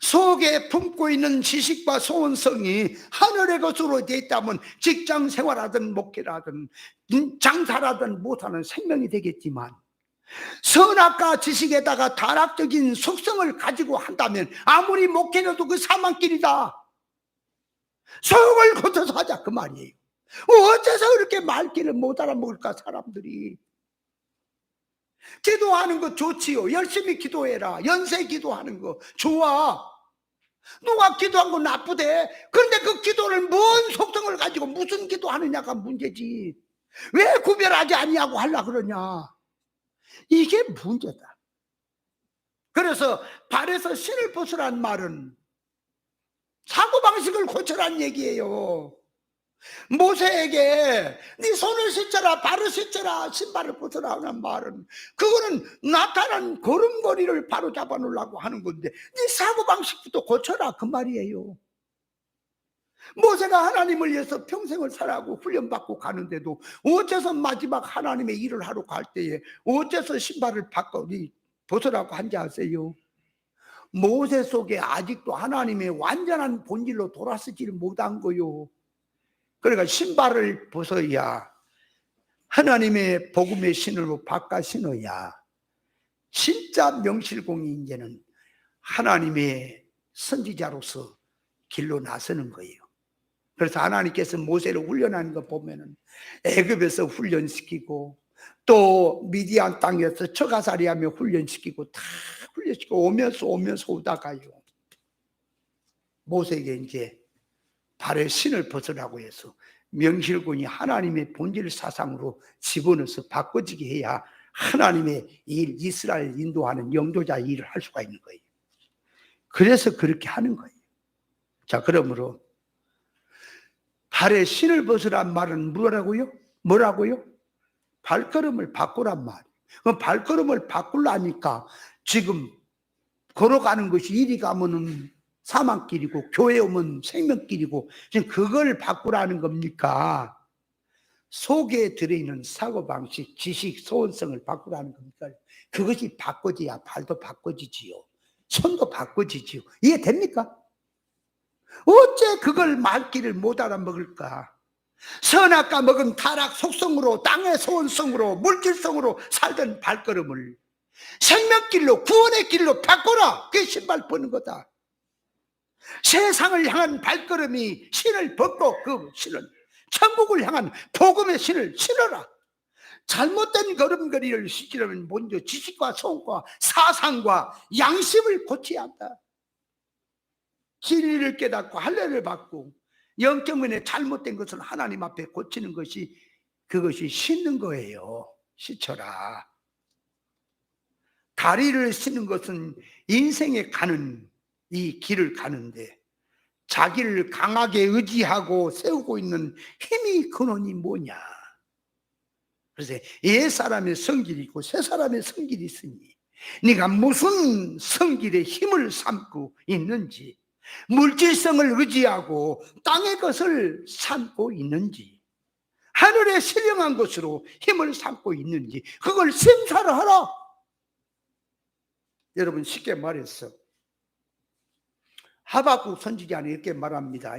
속에 품고 있는 지식과 소원성이 하늘의 것으로 되어 있다면 직장 생활하든 목회를 하든 장사라든 못하는 생명이 되겠지만, 선악과 지식에다가 다락적인 속성을 가지고 한다면 아무리 목회해도 그 사망길이다. 속을 고쳐서 하자, 그 말이에요. 어째서 그렇게 말귀를 못 알아먹을까, 사람들이. 기도하는 거 좋지요. 열심히 기도해라. 연세 기도하는 거 좋아. 누가 기도한 거 나쁘대. 그런데 그 기도를 뭔 속성을 가지고 무슨 기도하느냐가 문제지. 왜 구별하지 아니하고 하려고 그러냐. 이게 문제다. 그래서 발에서 신을 벗으란 말은 사고방식을 고쳐란 얘기예요. 모세에게 네 손을 씻어라, 발을 씻어라, 신발을 벗으라 하는 말은 그거는 나타난 걸음걸이를 바로 잡아놓으려고 하는 건데, 네 사고방식부터 고쳐라, 그 말이에요. 모세가 하나님을 위해서 평생을 살아가고 훈련받고 가는데도 어째서 마지막 하나님의 일을 하러 갈 때에 어째서 신발을 벗으라고 한지 아세요? 모세 속에 아직도 하나님의 완전한 본질로 돌아서지를 못한 거요. 그러니까 신발을 벗어야 하나님의 복음의 신으로 바꿔 신어야 진짜 명실공히 이제는 하나님의 선지자로서 길로 나서는 거예요. 그래서 하나님께서 모세를 훈련하는 거 보면은 애굽에서 훈련시키고 또 미디안 땅에서 처가살이하며 훈련시키고 다 훈련시키고 오면서 오다가요, 모세에게 이제 발에 신을 벗으라고 해서 명실공히 하나님의 본질 사상으로 집어넣어서 바꿔지게 해야 하나님의 일, 이스라엘 인도하는 영도자 일을 할 수가 있는 거예요. 그래서 그렇게 하는 거예요. 자, 그러므로 발에 신을 벗으란 말은 뭐라고요? 발걸음을 바꾸란 말이에요. 그럼 발걸음을 바꾸려니까 지금 걸어가는 것이 이리 가면은 사망길이고 교회 오면 생명길이고 지금 그걸 바꾸라는 겁니까? 속에 들어있는 사고방식, 지식, 소원성을 바꾸라는 겁니까? 그것이 바꿔져야 발도 바꿔지지요. 손도 바꿔지지요. 이해됩니까? 어째 그걸 말귀를 못 알아먹을까? 선악과 먹은 타락 속성으로 땅의 소원성으로 물질성으로 살던 발걸음을 생명길로 구원의 길로 바꾸라. 그게 신발 벗는 거다. 세상을 향한 발걸음이 신을 벗고 그 신은 천국을 향한 복음의 신을 신어라. 잘못된 걸음걸이를 신으려면 먼저 지식과 소원과 사상과 양심을 고쳐야 한다. 진리를 깨닫고 할례를 받고 영적면에 잘못된 것을 하나님 앞에 고치는 것이 그것이 씻는 거예요. 씻어라. 다리를 씻는 것은 인생에 가는 이 길을 가는데 자기를 강하게 의지하고 세우고 있는 힘이 근원이 뭐냐. 그래서 옛사람의 성질이 있고 새사람의 성질이 있으니 네가 무슨 성질의 힘을 삼고 있는지, 물질성을 의지하고 땅의 것을 삼고 있는지, 하늘에 신령한 것으로 힘을 삼고 있는지 그걸 심사를 하라. 여러분, 쉽게 말해서 하박국 선지자는 이렇게 말합니다.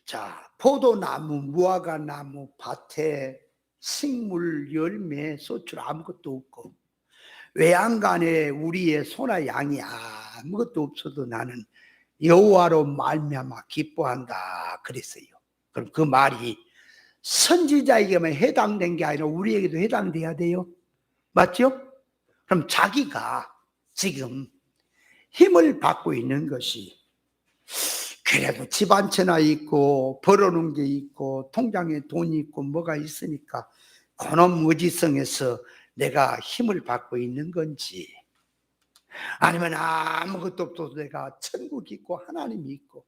자, 포도나무, 무화과나무, 밭에 식물, 열매, 소출 아무것도 없고 외양간에 우리의 소나 양이 아무것도 없어도 나는 여호와로 말미암아 기뻐한다 그랬어요. 그럼 그 말이 선지자에게만 해당된 게 아니라 우리에게도 해당돼야 돼요. 맞죠? 그럼 자기가 지금 힘을 받고 있는 것이 그래도 집 한 채나 있고 벌어놓은 게 있고 통장에 돈이 있고 뭐가 있으니까 그놈 의지성에서 내가 힘을 받고 있는 건지, 아니면 아무것도 없어도 내가 천국이 있고 하나님이 있고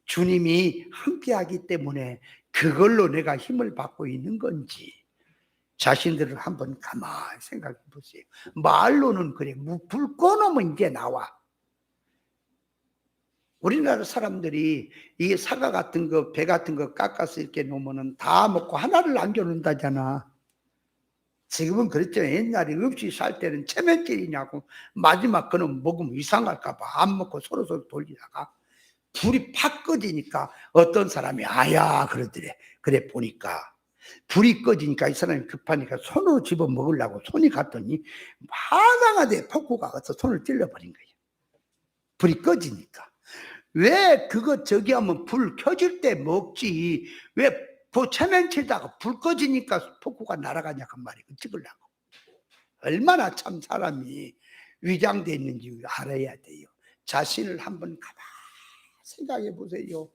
주님이 함께하기 때문에 그걸로 내가 힘을 받고 있는 건지 자신들을 한번 가만히 생각해 보세요. 말로는 그래, 불 꺼놓으면 이제 나와. 우리나라 사람들이 이 사과 같은 거, 배 같은 거 깎아서 이렇게 놓으면 다 먹고 하나를 남겨놓는다잖아. 지금은 그랬죠. 옛날에 없이 살 때는 체면질이냐고 마지막 거는 먹으면 이상할까봐 안 먹고 서로 돌리다가 불이 팍 꺼지니까 어떤 사람이 아야 그러더래. 그래 보니까 불이 꺼지니까 이 사람이 급하니까 손으로 집어 먹으려고 손이 갔더니 화강하게 폭구가 가서 손을 찔러버린 거예요. 불이 꺼지니까. 왜 그거 저기 하면 불 켜질 때 먹지 왜 체면 치다가 불 꺼지니까 폭구가 날아가냐 그 말이에요. 찍으려고. 얼마나 참 사람이 위장되어 있는지 알아야 돼요. 자신을 한번 가만히 생각해 보세요.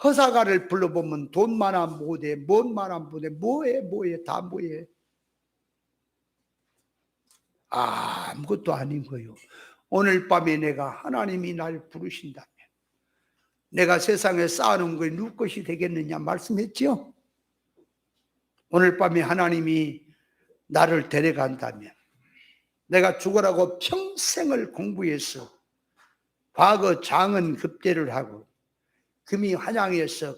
허사가를 불러보면 돈 많아 못해, 뭔 많아 못해, 뭐해 다 뭐해. 아무것도 아닌 거예요. 오늘 밤에 내가 하나님이 날 부르신다면 내가 세상에 쌓아놓은 거에 누구 것이 되겠느냐 말씀했죠. 오늘 밤에 하나님이 나를 데려간다면 내가 죽으라고 평생을 공부해서 과거 장은 급제를 하고 금이 환양해서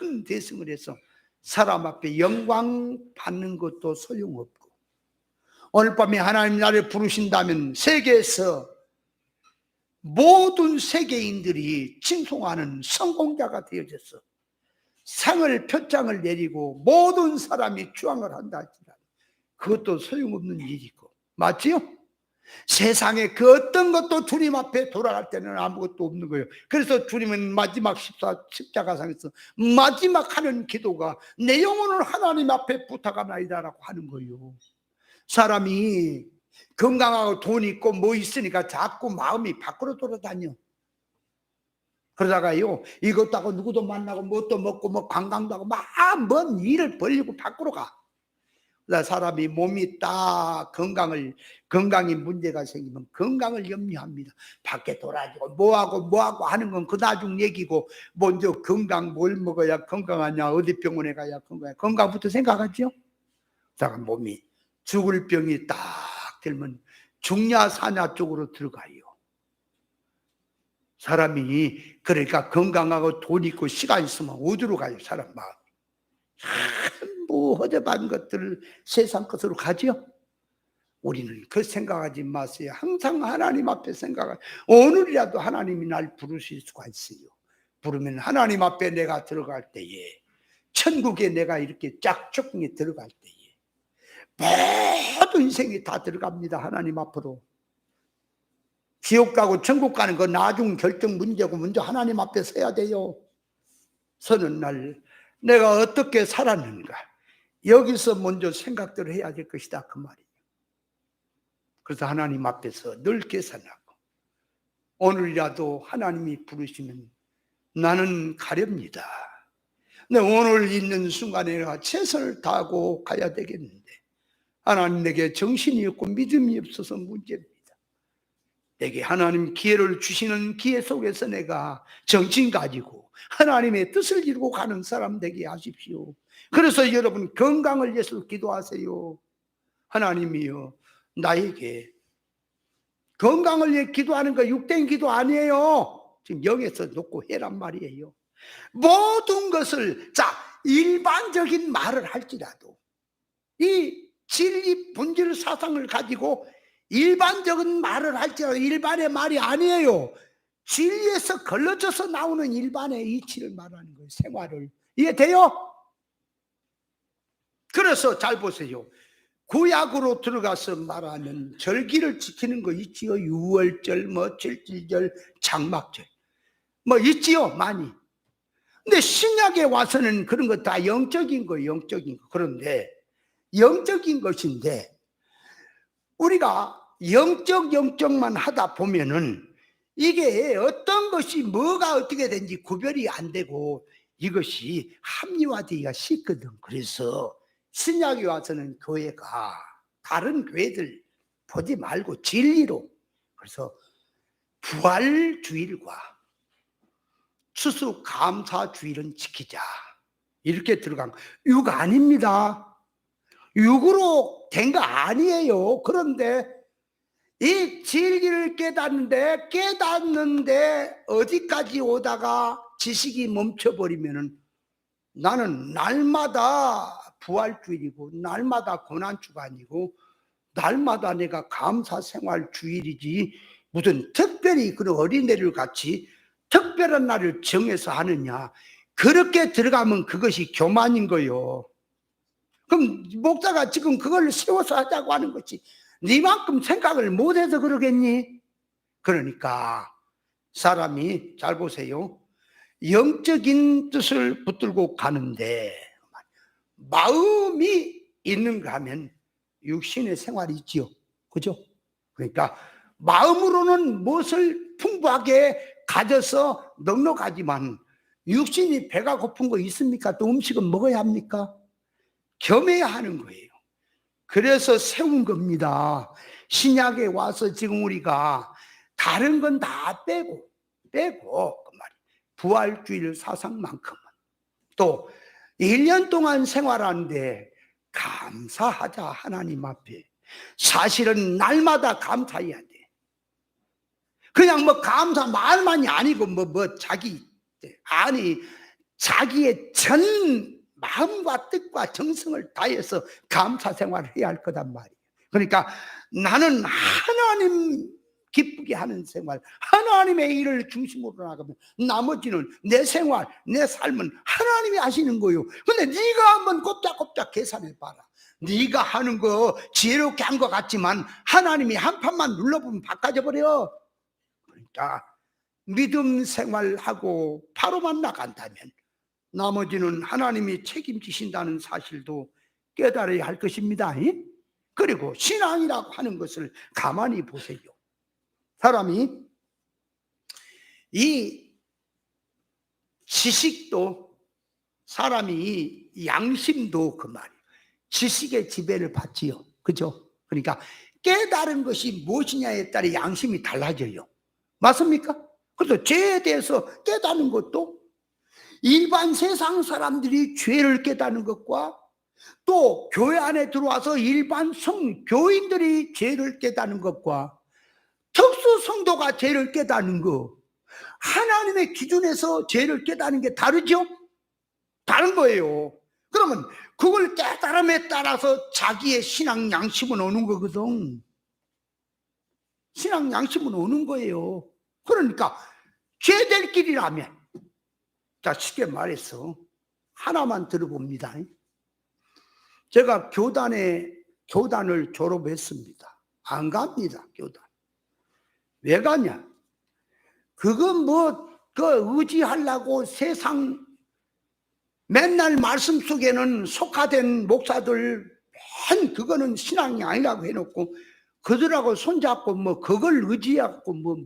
큰 대승을 해서 사람 앞에 영광 받는 것도 소용없고, 오늘 밤에 하나님 나를 부르신다면 세계에서 모든 세계인들이 칭송하는 성공자가 되어져서 상을 표창을 내리고 모든 사람이 추앙을 한다 할지라도 그것도 소용없는 일이고, 맞지요? 세상에 그 어떤 것도 주님 앞에 돌아갈 때는 아무것도 없는 거예요. 그래서 주님은 마지막 십자가상에서 마지막 하는 기도가 내 영혼을 하나님 앞에 부탁하나이다라고 하는 거예요. 사람이 건강하고 돈 있고 뭐 있으니까 자꾸 마음이 밖으로 돌아다녀. 그러다가요, 이것도 하고 누구도 만나고 뭣도 먹고 뭐 관광도 하고 막 먼 일을 벌리고 밖으로 가. 사람이 몸이 딱 건강이 문제가 생기면 건강을 염려합니다. 밖에 돌아다니고 뭐하고 하는 건 그 나중 얘기고, 먼저 건강, 뭘 먹어야 건강하냐, 어디 병원에 가야 건강해, 건강부터 생각하죠. 자, 몸이 죽을 병이 딱 들면 죽냐 사냐 쪽으로 들어가요. 사람이 그러니까 건강하고 돈 있고 시간 있으면 어디로 가요? 사람 마음 뭐 허접한 것들을 세상 것으로 가죠. 우리는 그 생각하지 마세요. 항상 하나님 앞에 생각하세요. 오늘이라도 하나님이 날 부르실 수가 있어요. 부르면 하나님 앞에 내가 들어갈 때에, 천국에 내가 이렇게 짝짝꿍에 들어갈 때에 모든 인생이 다 들어갑니다. 하나님 앞으로. 지옥 가고 천국 가는 거 나중 결정 문제고, 먼저 하나님 앞에 서야 돼요. 서는 날 내가 어떻게 살았는가, 여기서 먼저 생각들을 해야 될 것이다, 그 말이에요. 그래서 하나님 앞에서 늘 계산하고, 오늘이라도 하나님이 부르시면 나는 가렵니다. 네, 오늘 있는 순간에 내가 최선을 다하고 가야 되겠는데 하나님 내게 정신이 없고 믿음이 없어서 문제입니다. 내게 하나님 기회를 주시는 기회 속에서 내가 정신 가지고 하나님의 뜻을 이루고 가는 사람 되게 하십시오. 그래서 여러분 건강을 위해서 기도하세요. 하나님이여, 나에게 건강을 위해 기도하는 거 육된 기도 아니에요. 지금 영에서 놓고 해란 말이에요. 모든 것을, 자, 일반적인 말을 할지라도 이 진리 본질 사상을 가지고 일반적인 말을 할지라도 일반의 말이 아니에요. 진리에서 걸러져서 나오는 일반의 이치를 말하는 거예요. 생활을. 이해돼요? 그래서 잘 보세요. 구약으로 들어가서 말하면 절기를 지키는 거 있지요. 유월절, 뭐 칠칠절, 장막절 뭐 있지요, 많이. 근데 신약에 와서는 그런 거 다 영적인 거예요. 영적인 거. 그런데 영적인 것인데 우리가 영적만 하다 보면은 이게 어떤 것이 뭐가 어떻게 되는지 구별이 안 되고 이것이 합리화되기가 쉽거든. 그래서 신약에 와서는 교회가 다른 교회들 보지 말고 진리로, 그래서 부활주일과 추수감사주일은 지키자, 이렇게 들어간 거. 육 아닙니다. 육으로 된 거 아니에요. 그런데 이 진리를 깨닫는데 어디까지 오다가 지식이 멈춰버리면은 나는 날마다 부활주일이고 날마다 고난주가 아니고 날마다 내가 감사생활 주일이지 무슨 특별히 그런 어린애를 같이 특별한 날을 정해서 하느냐, 그렇게 들어가면 그것이 교만인 거요. 그럼 목사가 지금 그걸 세워서 하자고 하는 거지, 네만큼 생각을 못해서 그러겠니? 그러니까 사람이 잘 보세요. 영적인 뜻을 붙들고 가는데 마음이 있는가 하면 육신의 생활이 있지요. 그죠? 그러니까 마음으로는 무엇을 풍부하게 가져서 넉넉하지만 육신이 배가 고픈 거 있습니까? 또 음식은 먹어야 합니까? 겸해야 하는 거예요. 그래서 세운 겁니다. 신약에 와서 지금 우리가 다른 건 다 빼고 그 말이에요. 부활주일 사상만큼은 또 1년 동안 생활하는데 감사하자. 하나님 앞에 사실은 날마다 감사해야 돼. 그냥 뭐 감사 말만이 아니고 뭐 자기 아니, 자기의 전 마음과 뜻과 정성을 다해서 감사 생활을 해야 할 거단 말이에요. 그러니까 나는 하나님 기쁘게 하는 생활, 하나님의 일을 중심으로 나가면 나머지는 내 생활, 내 삶은 하나님이 하시는 거예요. 근데 네가 한번 꼼짝꼼짝 계산해 봐라. 네가 하는 거 지혜롭게 한 것 같지만 하나님이 한 판만 눌러보면 바꿔져 버려. 그러니까 믿음 생활하고 바로만 나간다면 나머지는 하나님이 책임지신다는 사실도 깨달아야 할 것입니다. 그리고 신앙이라고 하는 것을 가만히 보세요. 사람이 이 지식도, 사람이 양심도 그 말이에요. 지식의 지배를 받지요. 그죠? 그러니까 깨달은 것이 무엇이냐에 따라 양심이 달라져요. 맞습니까? 그래서 죄에 대해서 깨닫는 것도 일반 세상 사람들이 죄를 깨닫는 것과 또 교회 안에 들어와서 일반 교인들이 죄를 깨닫는 것과 특수 성도가 죄를 깨닫는 거, 하나님의 기준에서 죄를 깨닫는 게 다르죠? 다른 거예요. 그러면 그걸 깨달음에 따라서 자기의 신앙 양심은 오는 거거든. 신앙 양심은 오는 거예요. 그러니까 죄될 길이라면, 자, 쉽게 말해서 하나만 들어봅니다. 제가 교단을 졸업했습니다. 안 갑니다, 교단. 왜 가냐? 그건 의지하려고 세상 맨날 말씀 속에는 속화된 목사들 그거는 신앙이 아니라고 해놓고 그들하고 손잡고 그걸 의지하고 뭐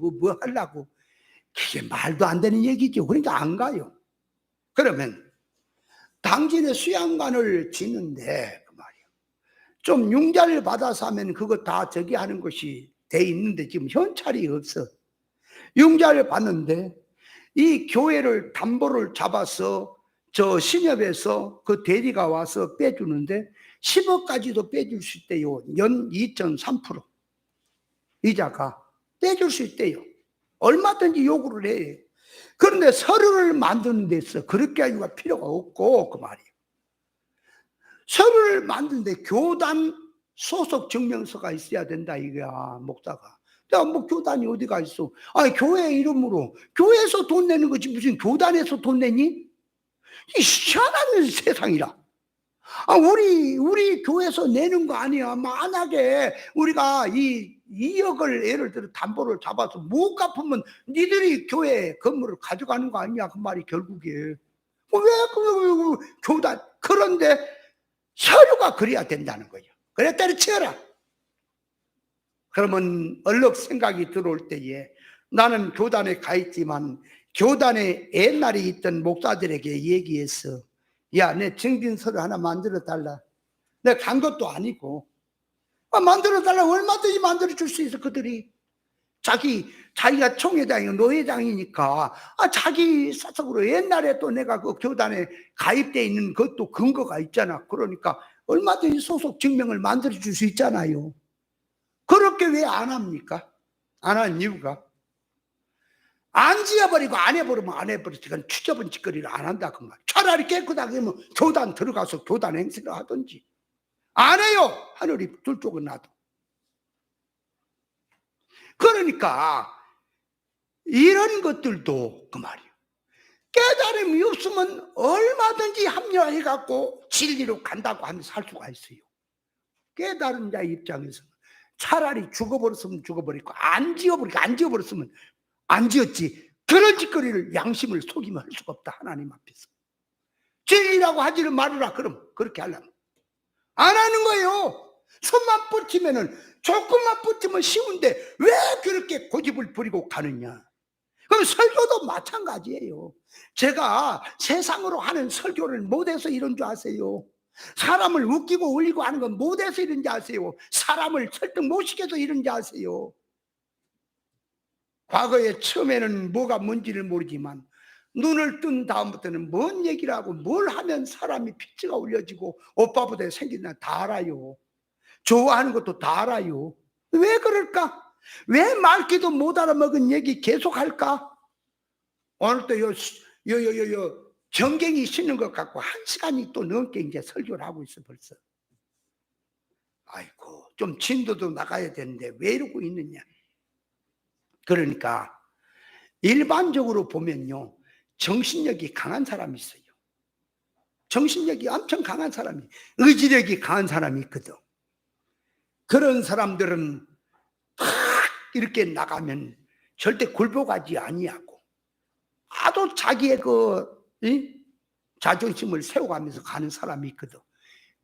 하려고, 그게 말도 안 되는 얘기죠. 그러니까 안 가요. 그러면 당진의 수양관을 짓는데 그 말이에요. 좀 융자를 받아서 하면 그거 다 저기 하는 것이 돼 있는데 지금 현찰이 없어. 융자를 받는데 이 교회를 담보를 잡아서 저 신협에서 그 대리가 와서 빼주는데 10억까지도 빼줄 수 있대요. 연 2.3% 이자가 빼줄 수 있대요. 얼마든지 요구를 해. 그런데 서류를 만드는 데 있어 그렇게 하기가 필요가 없고 그 말이에요. 서류를 만드는데 교단 소속 증명서가 있어야 된다 이거야, 목사가. 야, 교단이 어디가 있어? 아니, 교회 이름으로 교회에서 돈 내는 거지 무슨 교단에서 돈 내니? 이 희한한 세상이라. 우리 교회에서 내는 거 아니야. 만약에 우리가 이 2억을 예를 들어 담보를 잡아서 못 갚으면 니들이 교회 건물을 가져가는 거 아니냐 그 말이 결국에. 왜 그 교단. 그런데 서류가 그래야 된다는 거예요. 그래 때려치워라. 그러면 얼른 생각이 들어올 때에 나는 교단에 가 있지만 교단에 옛날에 있던 목사들에게 얘기했어. 야, 내 증빙서를 하나 만들어 달라. 내가 간 것도 아니고 만들어 달라. 얼마든지 만들어 줄 수 있어. 그들이 자기가 총회장이고 노회장이니까 자기 사석으로 옛날에 또 내가 그 교단에 가입돼 있는 것도 근거가 있잖아. 그러니까 얼마든지 소속 증명을 만들어 줄 수 있잖아요. 그렇게 왜 안 합니까? 안 하는 이유가 안 지어버리고 안 해버리면 안 해버리지. 그건 추접은 짓거리를 안 한다 그 말. 차라리 깨끗하게 하면 교단 들어가서 교단 행세를 하든지. 안 해요. 하늘이 둘 쪽은 나도. 그러니까 이런 것들도 그 말이에요. 깨달음이 없으면 얼마든지 합리화해갖고 진리로 간다고 하면서 할 수가 있어요. 깨달은 자의 입장에서는 차라리 죽어버렸으면 죽어버리고 안 지어버렸으면 안 지었지. 그런 짓거리를 양심을 속이면 할 수가 없다. 하나님 앞에서. 진리라고 하지는 말으라. 그럼 그렇게 하려면 안 하는 거예요. 손만 뻗치면은 조금만 뻗치면 쉬운데 왜 그렇게 고집을 부리고 가느냐. 그럼 설교도 마찬가지예요. 제가 세상으로 하는 설교를 못해서 이런 줄 아세요? 사람을 웃기고 울리고 하는 건 못해서 이런지 아세요? 사람을 설득 못 시켜서 이런지 아세요? 과거에 처음에는 뭐가 뭔지를 모르지만 눈을 뜬 다음부터는 뭔 얘기를 하고 뭘 하면 사람이 피치가 올려지고 오빠보다 생긴다 다 알아요. 좋아하는 것도 다 알아요. 왜 그럴까? 왜 말귀도 못 알아먹은 얘기 계속 할까? 오늘 또 정갱이 신는 것 같고 1시간이 또 넘게 이제 설교를 하고 있어 벌써. 아이고 좀 진도도 나가야 되는데 왜 이러고 있느냐. 그러니까 일반적으로 보면요 정신력이 강한 사람이 있어요. 정신력이 엄청 강한 사람이, 의지력이 강한 사람이 있거든. 그런 사람들은 탁 이렇게 나가면 절대 굴복하지 아니하고 아주 자기의 자존심을 세워가면서 가는 사람이 있거든.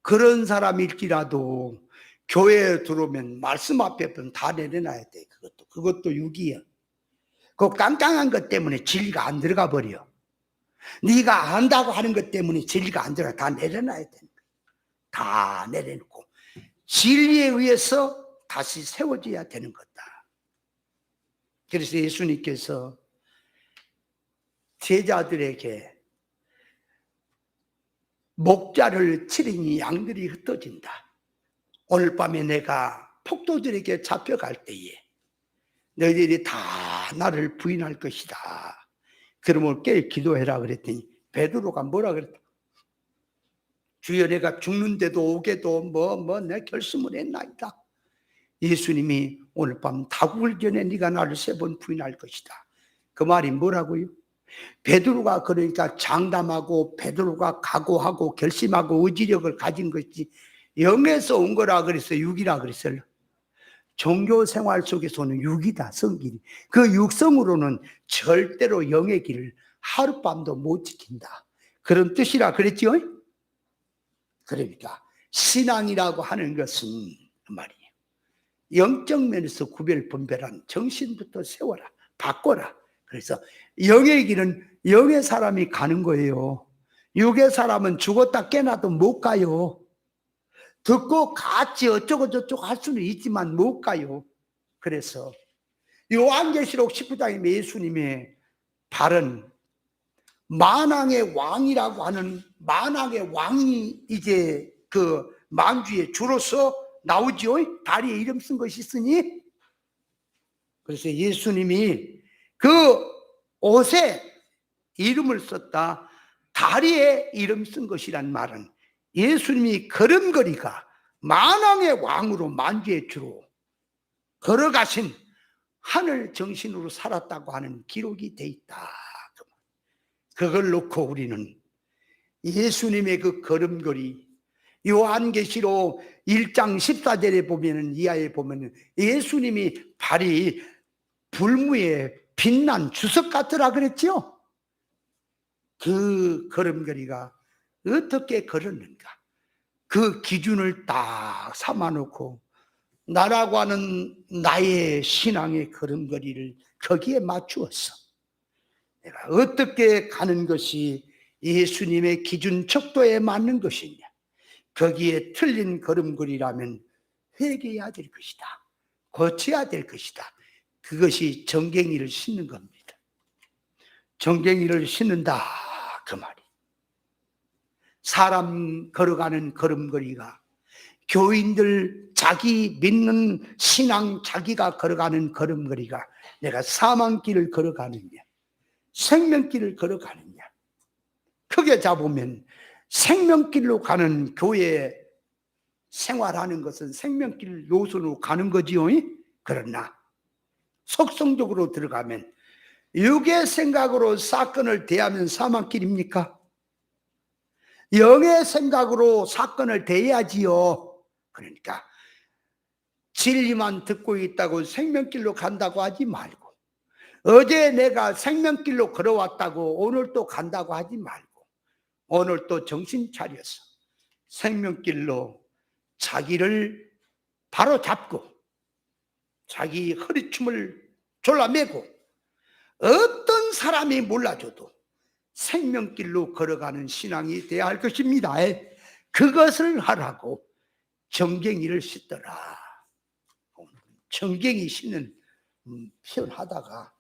그런 사람일지라도 교회에 들어오면 말씀 앞에 다 내려놔야 돼. 그것도 유기야. 그 깡깡한 것 때문에 진리가 안 들어가 버려. 네가 안다고 하는 것 때문에 진리가 안 들어가. 다 내려놔야 돼. 다 내려놓고 진리에 의해서 다시 세워져야 되는 거다. 그래서 예수님께서 제자들에게 목자를 치리니 양들이 흩어진다. 오늘 밤에 내가 폭도들에게 잡혀갈 때에 너희들이 다 나를 부인할 것이다. 그러면 깨 기도해라 그랬더니 베드로가 뭐라 그랬다. 주여 내가 죽는데도 오게도 내 결심을 했나이다. 예수님이 오늘 밤 다국을 전에 네가 나를 3번 부인할 것이다. 그 말이 뭐라고요? 베드로가 그러니까 장담하고 베드로가 각오하고 결심하고 의지력을 가진 것이 영에서 온 거라 그랬어요? 육이라 그랬어요? 종교 생활 속에서는 육이다, 성길이. 그 육성으로는 절대로 영의 길을 하룻밤도 못 지킨다. 그런 뜻이라 그랬죠? 그러니까 신앙이라고 하는 것은 말이에요. 영적 면에서 구별 분별한 정신부터 세워라, 바꿔라. 그래서 영의 길은 영의 사람이 가는 거예요. 육의 사람은 죽었다 깨나도 못 가요. 듣고 같이 어쩌고 저쩌고 할 수는 있지만 못 가요. 그래서 요한계시록 19장에 예수님의 발은 만왕의 왕이라고 하는 만왕의 왕이 이제 그 만주의 주로서 나오지요. 다리에 이름 쓴 것이 있으니. 그래서 예수님이 그 옷에 이름을 썼다. 다리에 이름 쓴 것이란 말은 예수님이 걸음걸이가 만왕의 왕으로 만주의 주로 걸어가신 하늘 정신으로 살았다고 하는 기록이 돼 있다. 그걸 놓고 우리는 예수님의 그 걸음걸이, 요한계시록 1장 14절에 보면은 이하에 보면은 예수님이 발이 불무에 빛난 주석 같으라 그랬죠. 그 걸음걸이가 어떻게 걸었는가, 그 기준을 딱 삼아놓고 나라고 하는 나의 신앙의 걸음걸이를 거기에 맞추었어. 내가 어떻게 가는 것이 예수님의 기준 척도에 맞는 것이냐, 거기에 틀린 걸음걸이라면 회개해야 될 것이다, 고쳐야 될 것이다. 그것이 정갱이를 신는 겁니다. 정갱이를 신는다 그 말이. 사람 걸어가는 걸음걸이가 교인들 자기 믿는 신앙 자기가 걸어가는 걸음걸이가 내가 사망길을 걸어가느냐 생명길을 걸어가느냐, 크게 잡으면 생명길로 가는 교회 생활하는 것은 생명길 노선으로 가는 거지요. 그러나 속성적으로 들어가면 육의 생각으로 사건을 대하면 사망길입니까? 영의 생각으로 사건을 대해야지요. 그러니까 진리만 듣고 있다고 생명길로 간다고 하지 말고, 어제 내가 생명길로 걸어왔다고 오늘 또 간다고 하지 말고, 오늘 또 정신 차려서 생명길로 자기를 바로 잡고 자기 허리춤을 졸라매고 어떤 사람이 몰라줘도 생명길로 걸어가는 신앙이 되어야 할 것입니다. 그것을 하라고 정갱이를 씻더라. 정갱이 씻는 표현하다가